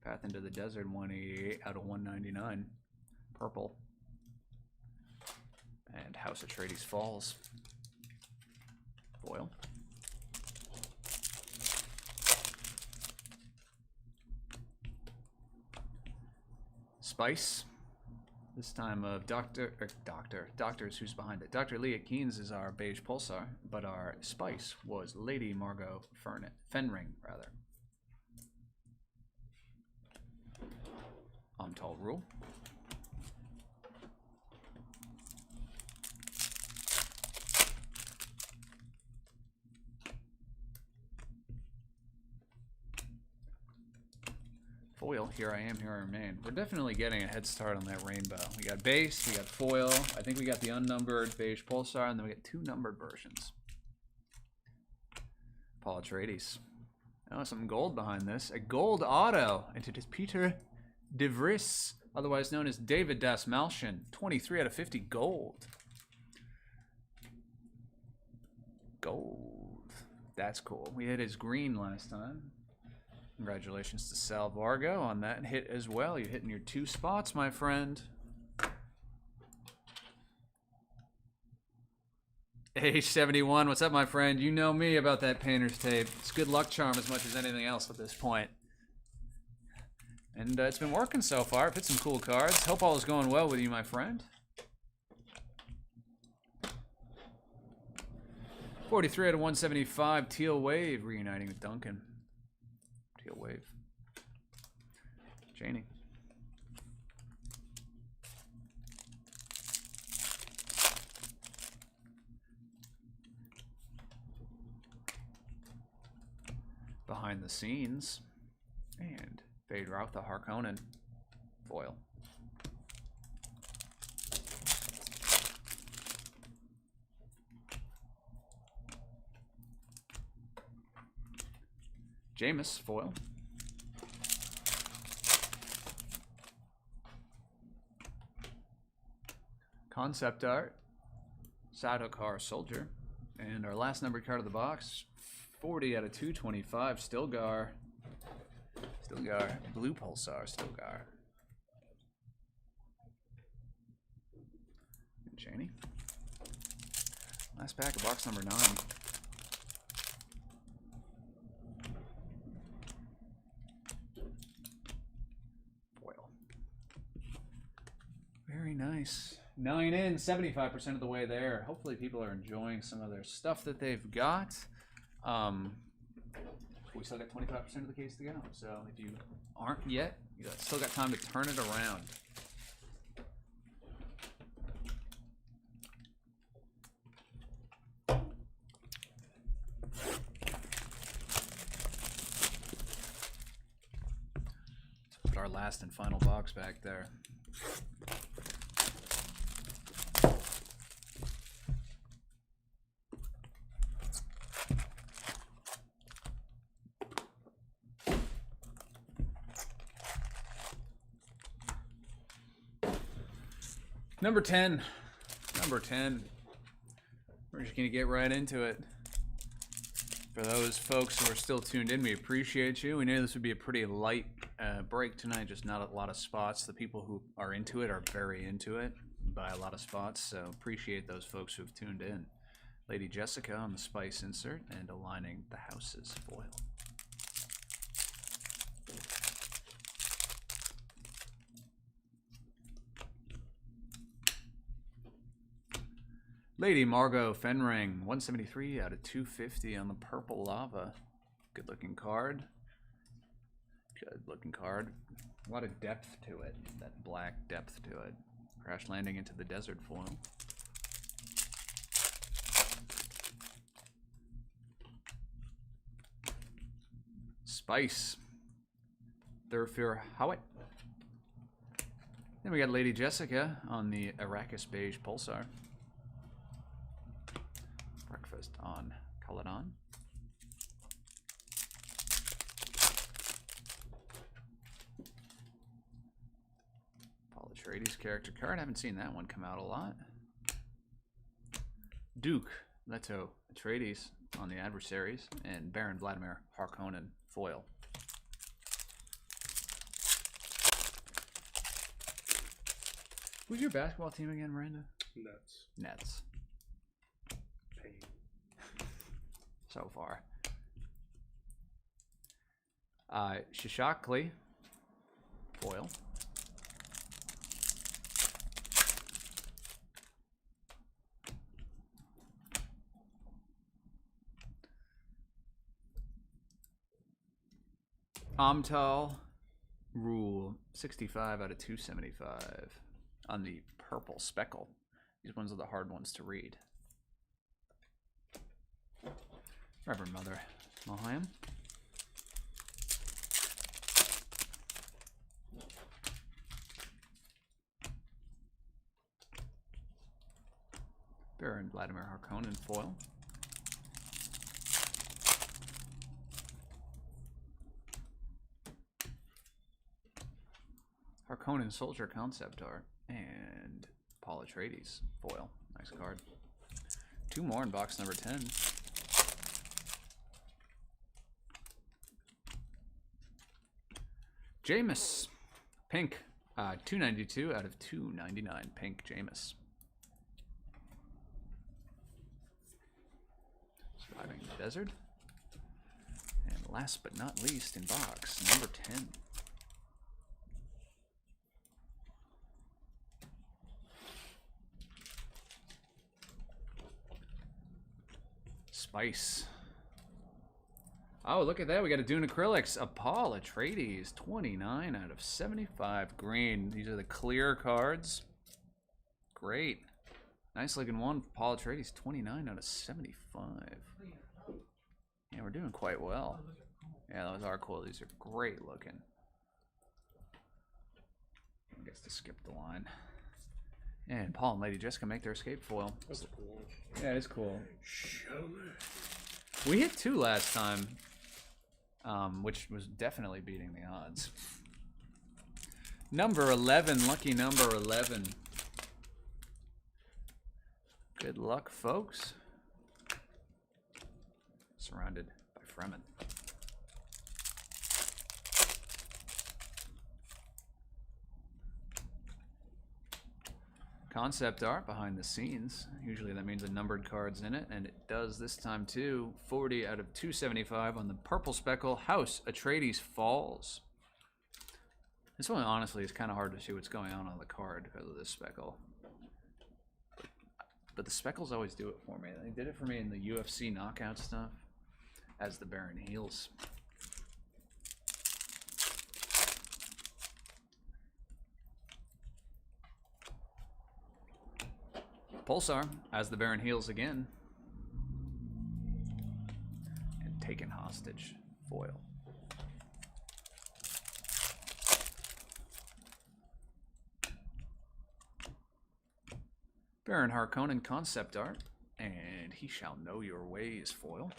Path into the Desert, 188 out of 199. Purple. And House Atreides Falls. Foil. Spice. This time of Doctors who's behind it. Dr. Leah Keynes is our beige pulsar, but our Spice was Lady Margot Fenring, rather. Tall Rule. Foil, here I am, here I remain. We're definitely getting a head start on that rainbow. We got base, we got foil, I think we got the unnumbered beige pulsar, and then we get 2 numbered versions. Paul Atreides. Oh, some gold behind this. A gold auto, and it is Peter de Vries, otherwise known as David Das Malshin. 23 out of 50 gold. Gold. That's cool. We hit his green last time. Congratulations to Sal Vargo on that hit as well. You're hitting your 2 spots, my friend. Age 71, what's up, my friend? You know me about that painter's tape. It's good luck charm as much as anything else at this point. And it's been working so far. I've hit some cool cards. Hope all is going well with you, my friend. 43 out of 175, Teal Wave reuniting with Duncan. Teal Wave. Janie. Behind the scenes. And Fade Routh the Harkonnen. Foil. Jameis foil. Concept art. Sadokar Soldier. And our last numbered card of the box, 40 out of 225, Stilgar. Stilgar. Blue Pulsar Stilgar. And Cheney. Last pack of box number 9. Foil. Very nice. 9 in, 75% of the way there. Hopefully people are enjoying some of their stuff that they've got. We still got 25% of the case to go. So if you aren't yet, you still got time to turn it around. Let's put our last and final box back there. Number 10. Number 10. We're just going to get right into it. For those folks who are still tuned in, we appreciate you. We knew this would be a pretty light break tonight, just not a lot of spots. The people who are into it are very into it by a lot of spots, so appreciate those folks who have tuned in. Lady Jessica on the Spice insert and aligning the houses foil. Lady Margot Fenring, 173 out of 250 on the Purple Lava. Good looking card. Good looking card. A lot of depth to it. That black depth to it. Crash landing into the desert foil. Spice. Thurfir Howitt. Then we got Lady Jessica on the Arrakis Beige Pulsar. Breakfast on Caladon. Paul Atreides character card. I haven't seen that one come out a lot. Duke Leto Atreides on the Adversaries and Baron Vladimir Harkonnen foil. Who's your basketball team again, Miranda? Nets. Nets. Pain. So far. Shishakli foil. Amtal Rule 65 out of 275 on the Purple Speckle. These ones are the hard ones to read. Reverend Mother Mohayim. Baron Vladimir Harkonnen foil. Harkonnen Soldier concept art and Paul Atreides foil. Nice card. Two more in box number 10. Jameis, pink, 292 out of 299. Pink Jameis. Surviving the desert. And last but not least in box number 10. Spice. Oh, look at that. We got a Dune Acrylics. Paul Atreides, 29 out of 75 green. These are the clear cards. Great. Nice looking one. Paul Atreides, 29 out of 75. Yeah, we're doing quite well. Yeah, those are cool. These are great looking. I guess to skip the line. And Paul and Lady Jessica make their escape foil. That's cool. Yeah, it's cool. Show me. We hit 2 last time. which was definitely beating the odds. Number 11, lucky number 11. Good luck, folks. Surrounded by Fremen. Concept art behind the scenes. Usually that means a numbered card's in it, and it does this time too. 40 out of 275 on the purple speckle. House Atreides Falls. This one honestly is kind of hard to see what's going on the card because of this speckle. But the speckles always do it for me. They did it for me in the UFC knockout stuff as the Baron heals. Pulsar as the Baron heals again. And taken hostage. Foil. Baron Harkonnen concept art. And He Shall Know Your Ways foil.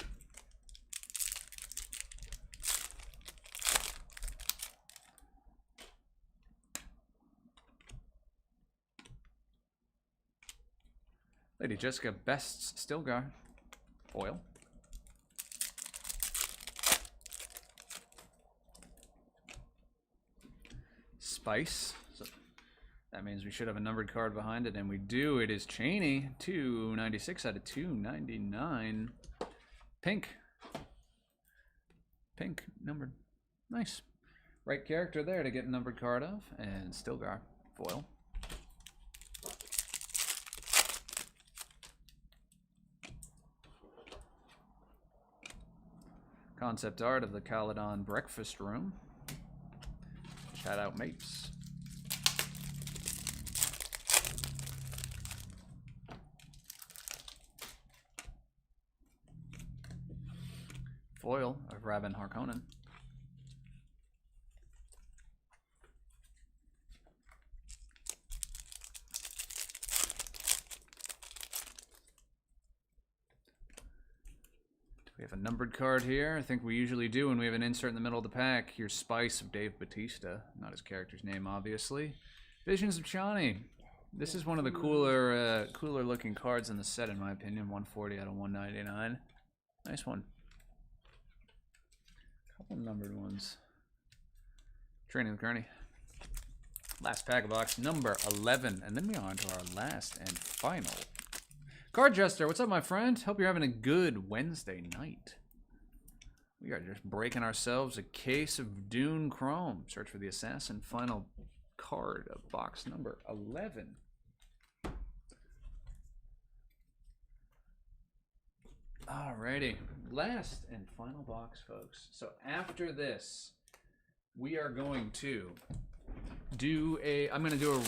Lady Jessica Best's Stilgar foil. Spice. So that means we should have a numbered card behind it, and we do. It is Cheney, 296 out of 299. Pink. Pink numbered. Nice. Right character there to get a numbered card of, and Stilgar foil. Concept art of the Caledon Breakfast Room. Shout out Mapes. Foil of Raven Harkonnen. We have a numbered card here. I think we usually do when we have an insert in the middle of the pack. Here's Spice of Dave Bautista. Not his character's name, obviously. Visions of Chani. This is one of the cooler looking cards in the set, in my opinion. 140 out of 199. Nice one. Couple numbered ones. Training with Kearney. Last pack of box number 11. And then we're on to our last and final. Card Jester, what's up, my friend? Hope you're having a good Wednesday night. We are just breaking ourselves a case of Dune Chrome. Search for the Assassin. Final card of box number 11. Alrighty. Last and final box, folks. So after this, we are going to do I'm going to do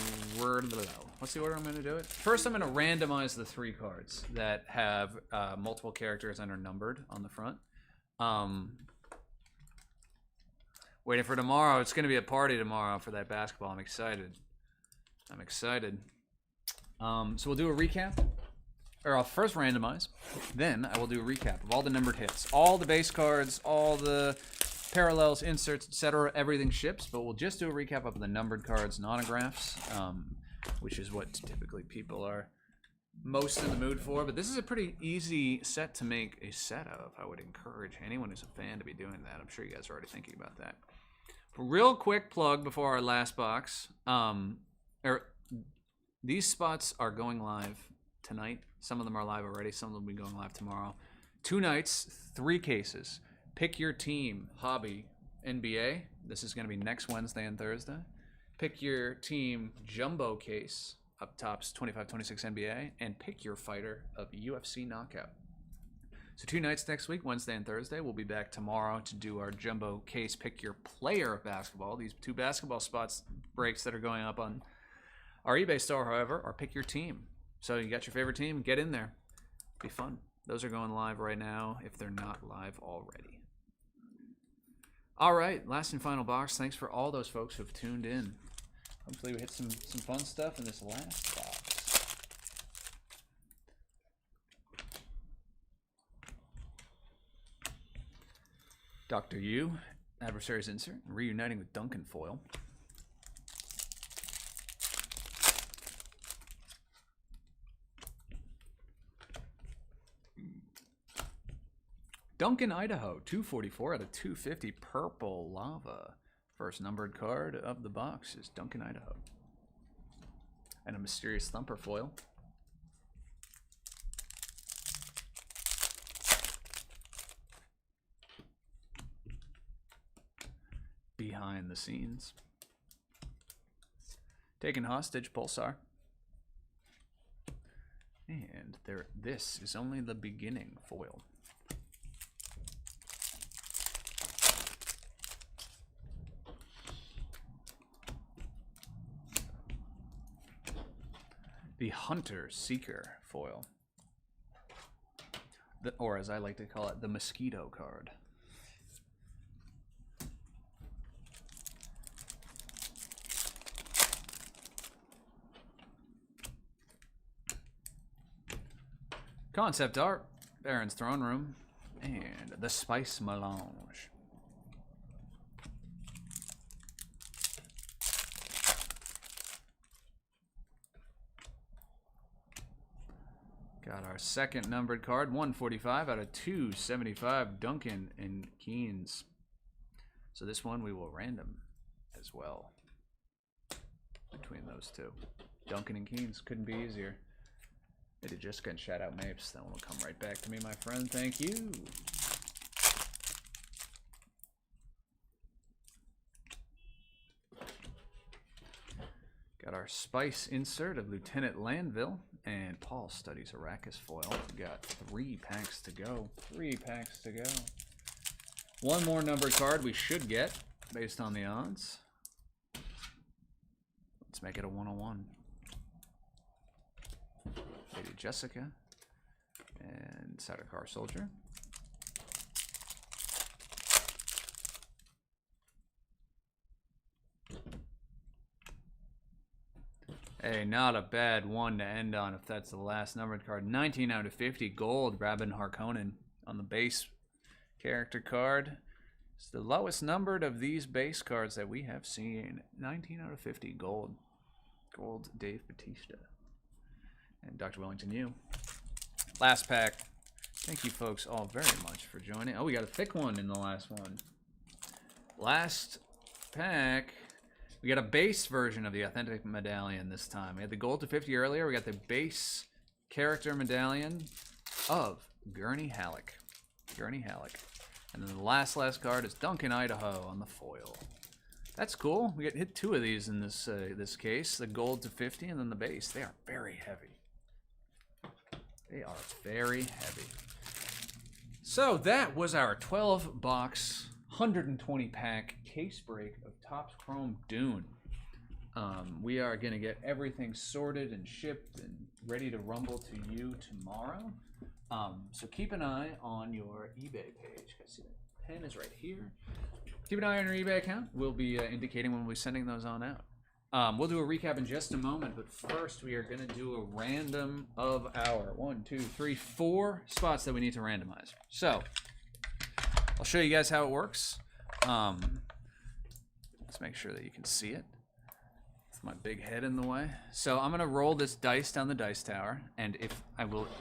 what's the order I'm going to do it? First, I'm going to randomize the 3 cards that have multiple characters and are numbered on the front. Waiting for tomorrow. It's going to be a party tomorrow for that basketball. I'm excited. So we'll do a recap. Or I'll first randomize. Then I will do a recap of all the numbered hits. All the base cards, all the parallels, inserts, etc. Everything ships, but we'll just do a recap of the numbered cards and autographs, which is what typically people are most in the mood for. But this is a pretty easy set to make a set of. I would encourage anyone who's a fan to be doing that. I'm sure you guys are already thinking about that. Real quick plug before our last box. These spots are going live tonight. Some of them are live already. Some of them will be going live tomorrow. 2 nights, 3 cases. Pick your team, hobby, NBA. This is going to be next Wednesday and Thursday. Pick your team, jumbo case, up tops 25-26 NBA. And pick your fighter of UFC knockout. So 2 nights next week, Wednesday and Thursday. We'll be back tomorrow to do our jumbo case, pick your player of basketball. These 2 basketball spots breaks that are going up on our eBay store, however, are pick your team. So you got your favorite team, get in there. Be fun. Those are going live right now if they're not live already. All right, last and final box. Thanks for all those folks who've tuned in. Hopefully we hit some fun stuff in this last box. Dr. Yu, adversary's insert, reuniting with Duncan foil. Duncan, Idaho, 244 out of 250, purple lava. First numbered card of the box is Duncan, Idaho. And a mysterious thumper foil. Behind the scenes. Taken hostage, Pulsar. And this is only the beginning foil. The Hunter Seeker foil. Or as I like to call it, the Mosquito card. Concept art, Baron's Throne Room, and the Spice Melange. Got our second numbered card, 145 out of 275, Duncan and Keynes. So this one we will random as well between those two. Duncan and Keynes, couldn't be easier. I did just get shout out Mapes. That one will come right back to me, my friend. Thank you. Got our Spice insert of Lieutenant Landville, and Paul studies Arrakis foil. We got 3 packs to go. 3 packs to go. One more numbered card we should get based on the odds. Let's make it a 101. Lady Jessica and Sardaukar Soldier. Hey, not a bad one to end on if that's the last numbered card. 19 out of 50 gold, Rabban Harkonnen on the base character card. It's the lowest numbered of these base cards that we have seen. 19 out of 50 gold. Gold Dave Bautista. And Dr. Wellington, you. Last pack. Thank you folks all very much for joining. Oh, we got a thick one in the last one. Last pack. We got a base version of the authentic medallion this time. We had the gold to 50 earlier. We got the base character medallion of Gurney Halleck. Gurney Halleck. And then the last card is Duncan, Idaho on the foil. That's cool. We get hit 2 of these in this this case. The gold to 50 and then the base. They are very heavy. They are very heavy. So that was our 12-box, 120-pack case break of Topps Chrome Dune. We are going to get everything sorted and shipped and ready to rumble to you tomorrow. So keep an eye on your eBay page. I see that pen is right here. Keep an eye on your eBay account. We'll be indicating when we'll be sending those on out. We'll do a recap in just a moment, but first we are going to do a random of our 4 spots that we need to randomize. So I'll show you guys how it works. Let's make sure that you can see it. With my big head in the way. So I'm going to roll this dice down the dice tower, and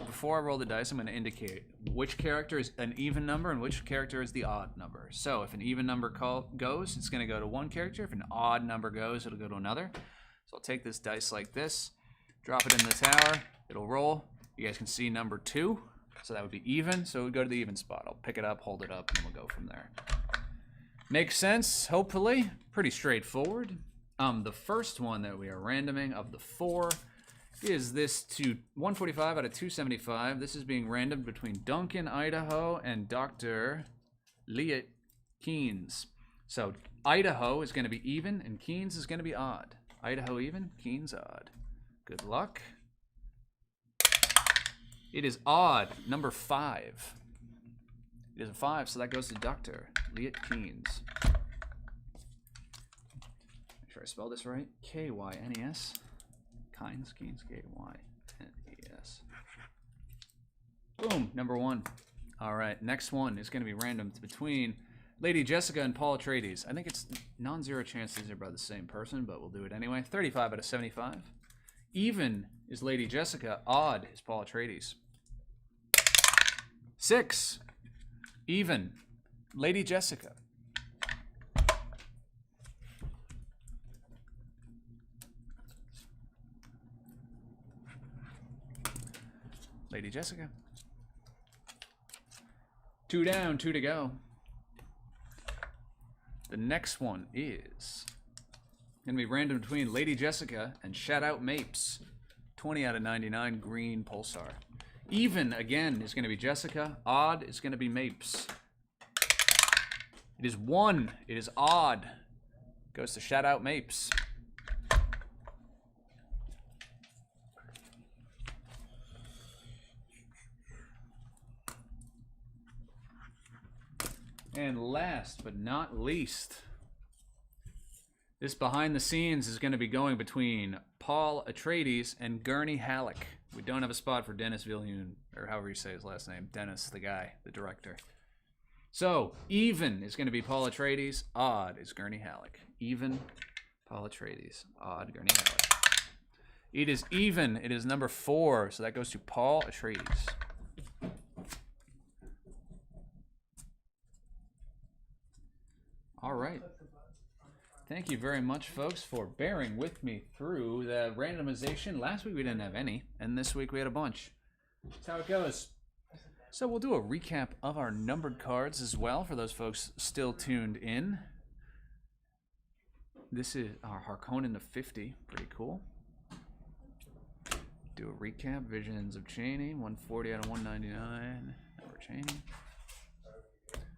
before I roll the dice, I'm going to indicate which character is an even number and which character is the odd number. So if an even number goes, it's going to go to one character. If an odd number goes, it'll go to another. So I'll take this dice like this, drop it in the tower, it'll roll. You guys can see number 2, so that would be even. So it would go to the even spot. I'll pick it up, hold it up, and we'll go from there. Makes sense, hopefully. Pretty straightforward. The first one that we are randoming of the 4 is this to 145 out of 275. This is being randomed between Duncan, Idaho, and Dr. Liet Keynes. So Idaho is going to be even, and Keynes is going to be odd. Idaho even, Keynes odd. Good luck. It is odd, number 5. It is a 5, so that goes to Dr. Liet Keynes. Make sure I spell this right. K-Y-N-E-S. Keynes, K-Y-N-E-S. Boom, number 1. All right, next one is going to be random between Lady Jessica and Paul Atreides. I think it's non-zero chance these are by the same person, but we'll do it anyway. 35 out of 75. Even is Lady Jessica. Odd is Paul Atreides. 6. Even. Lady Jessica. Lady Jessica. 2 down, 2 to go. The next one is going to be random between Lady Jessica and Shout Out Mapes. 20 out of 99, green Pulsar. Even, again, is going to be Jessica. Odd is going to be Mapes. It is 1. It is odd. Goes to Shout Out Mapes. And last but not least, this behind the scenes is going to be going between Paul Atreides and Gurney Halleck. We don't have a spot for Dennis Villeneuve, or however you say his last name. Dennis, the guy, the director. So, even is going to be Paul Atreides. Odd is Gurney Halleck. Even, Paul Atreides. Odd, Gurney Halleck. It is even. It is number 4. So that goes to Paul Atreides. All right. Thank you very much, folks, for bearing with me through the randomization. Last week we didn't have any, and this week we had a bunch. That's how it goes. So we'll do a recap of our numbered cards as well for those folks still tuned in. This is our Harkonnen of 50. Pretty cool. Do a recap. Visions of Cheney, 140 out of 199. Number Cheney.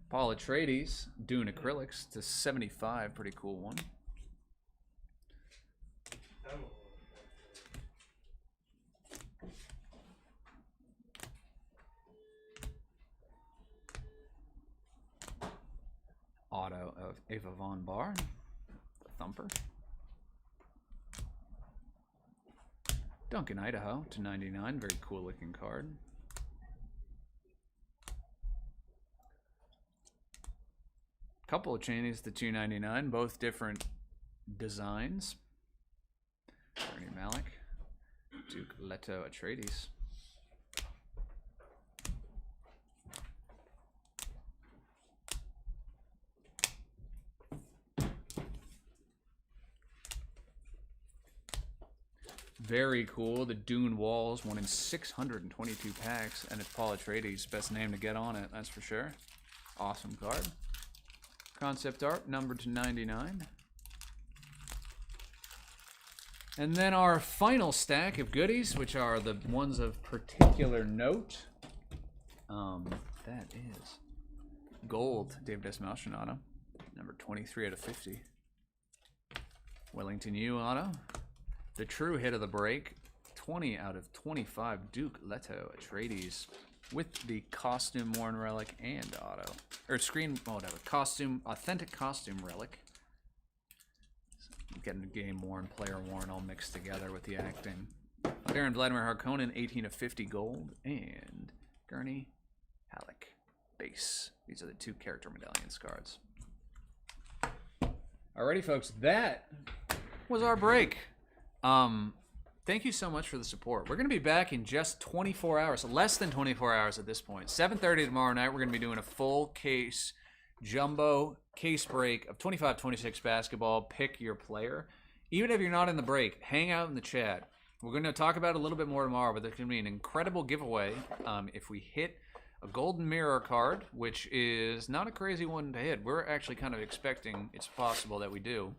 Paul Atreides, Dune Acrylics to 75. Pretty cool one. Auto of Ava Von Bar, the Thumper. Duncan, Idaho to 99. Very cool looking card. Couple of Cheneys to 299, both different designs. Ernie Malik, Duke Leto Atreides. Very cool. The Dune Walls, 1 in 622 packs, and it's Paul Atreides. Best name to get on it, that's for sure. Awesome card. Concept art, numbered to 99. And then our final stack of goodies, which are the ones of particular note. That is gold, David S. Malchin, number 23 out of 50. Wellington U auto. The true hit of the break, 20 out of 25, Duke Leto Atreides. With the costume worn relic and auto. Or screen, whatever. Costume, authentic costume relic. Getting the game worn, player worn all mixed together with the acting. Baron Vladimir Harkonnen, 18 of 50 gold. And Gurney Halleck base. These are the 2 character medallions cards. Alrighty, folks. That was our break. Thank you so much for the support. We're going to be back in just 24 hours, less than 24 hours at this point. 7:30 tomorrow night, we're going to be doing a full case, jumbo case break of 25-26 basketball. Pick your player. Even if you're not in the break, hang out in the chat. We're going to talk about it a little bit more tomorrow, but there's going to be an incredible giveaway if we hit a golden mirror card, which is not a crazy one to hit. We're actually kind of expecting it's possible that we do.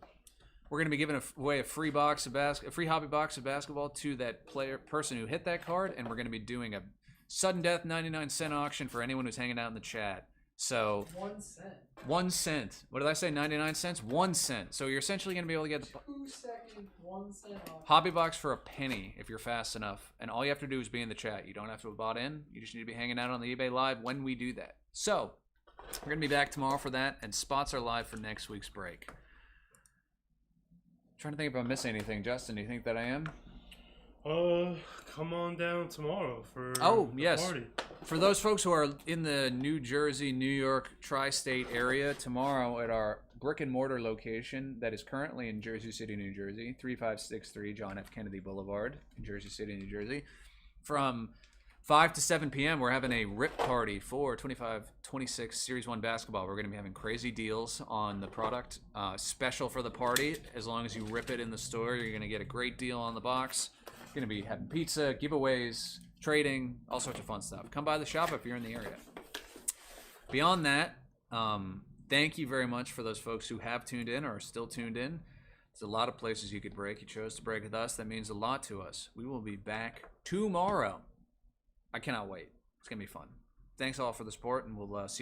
We're going to be giving away a free box of a free hobby box of basketball to that person who hit that card, and we're going to be doing a sudden death 99-cent auction for anyone who's hanging out in the chat. So 1 cent. 1 cent. What did I say? 99 cents? 1 cent. So you're essentially going to be able to get the 2-second 1 cent auction. hobby box for a penny if you're fast enough, and all you have to do is be in the chat. You don't have to have bought in. You just need to be hanging out on the eBay Live when we do that. So we're going to be back tomorrow for that, and spots are live for next week's break. Trying to think if I'm missing anything. Justin, do you think that I am? Come on down tomorrow for Oh, the yes. party. for those folks who are in the New Jersey, New York tri-state area, tomorrow at our brick and mortar location that is currently in Jersey City, New Jersey, 3563 John F. Kennedy Boulevard in Jersey City, New Jersey, from 5 to 7 p.m. we're having a rip party for 25-26 Series 1 basketball. We're going to be having crazy deals on the product, special for the party. As long as you rip it in the store, you're going to get a great deal on the box. Going to be having pizza, giveaways, trading, all sorts of fun stuff. Come by the shop if you're in the area. Beyond that, thank you very much for those folks who have tuned in or are still tuned in. There's a lot of places you could break. You chose to break with us. That means a lot to us. We will be back tomorrow. I cannot wait. It's going to be fun. Thanks all for the support, and we'll see you.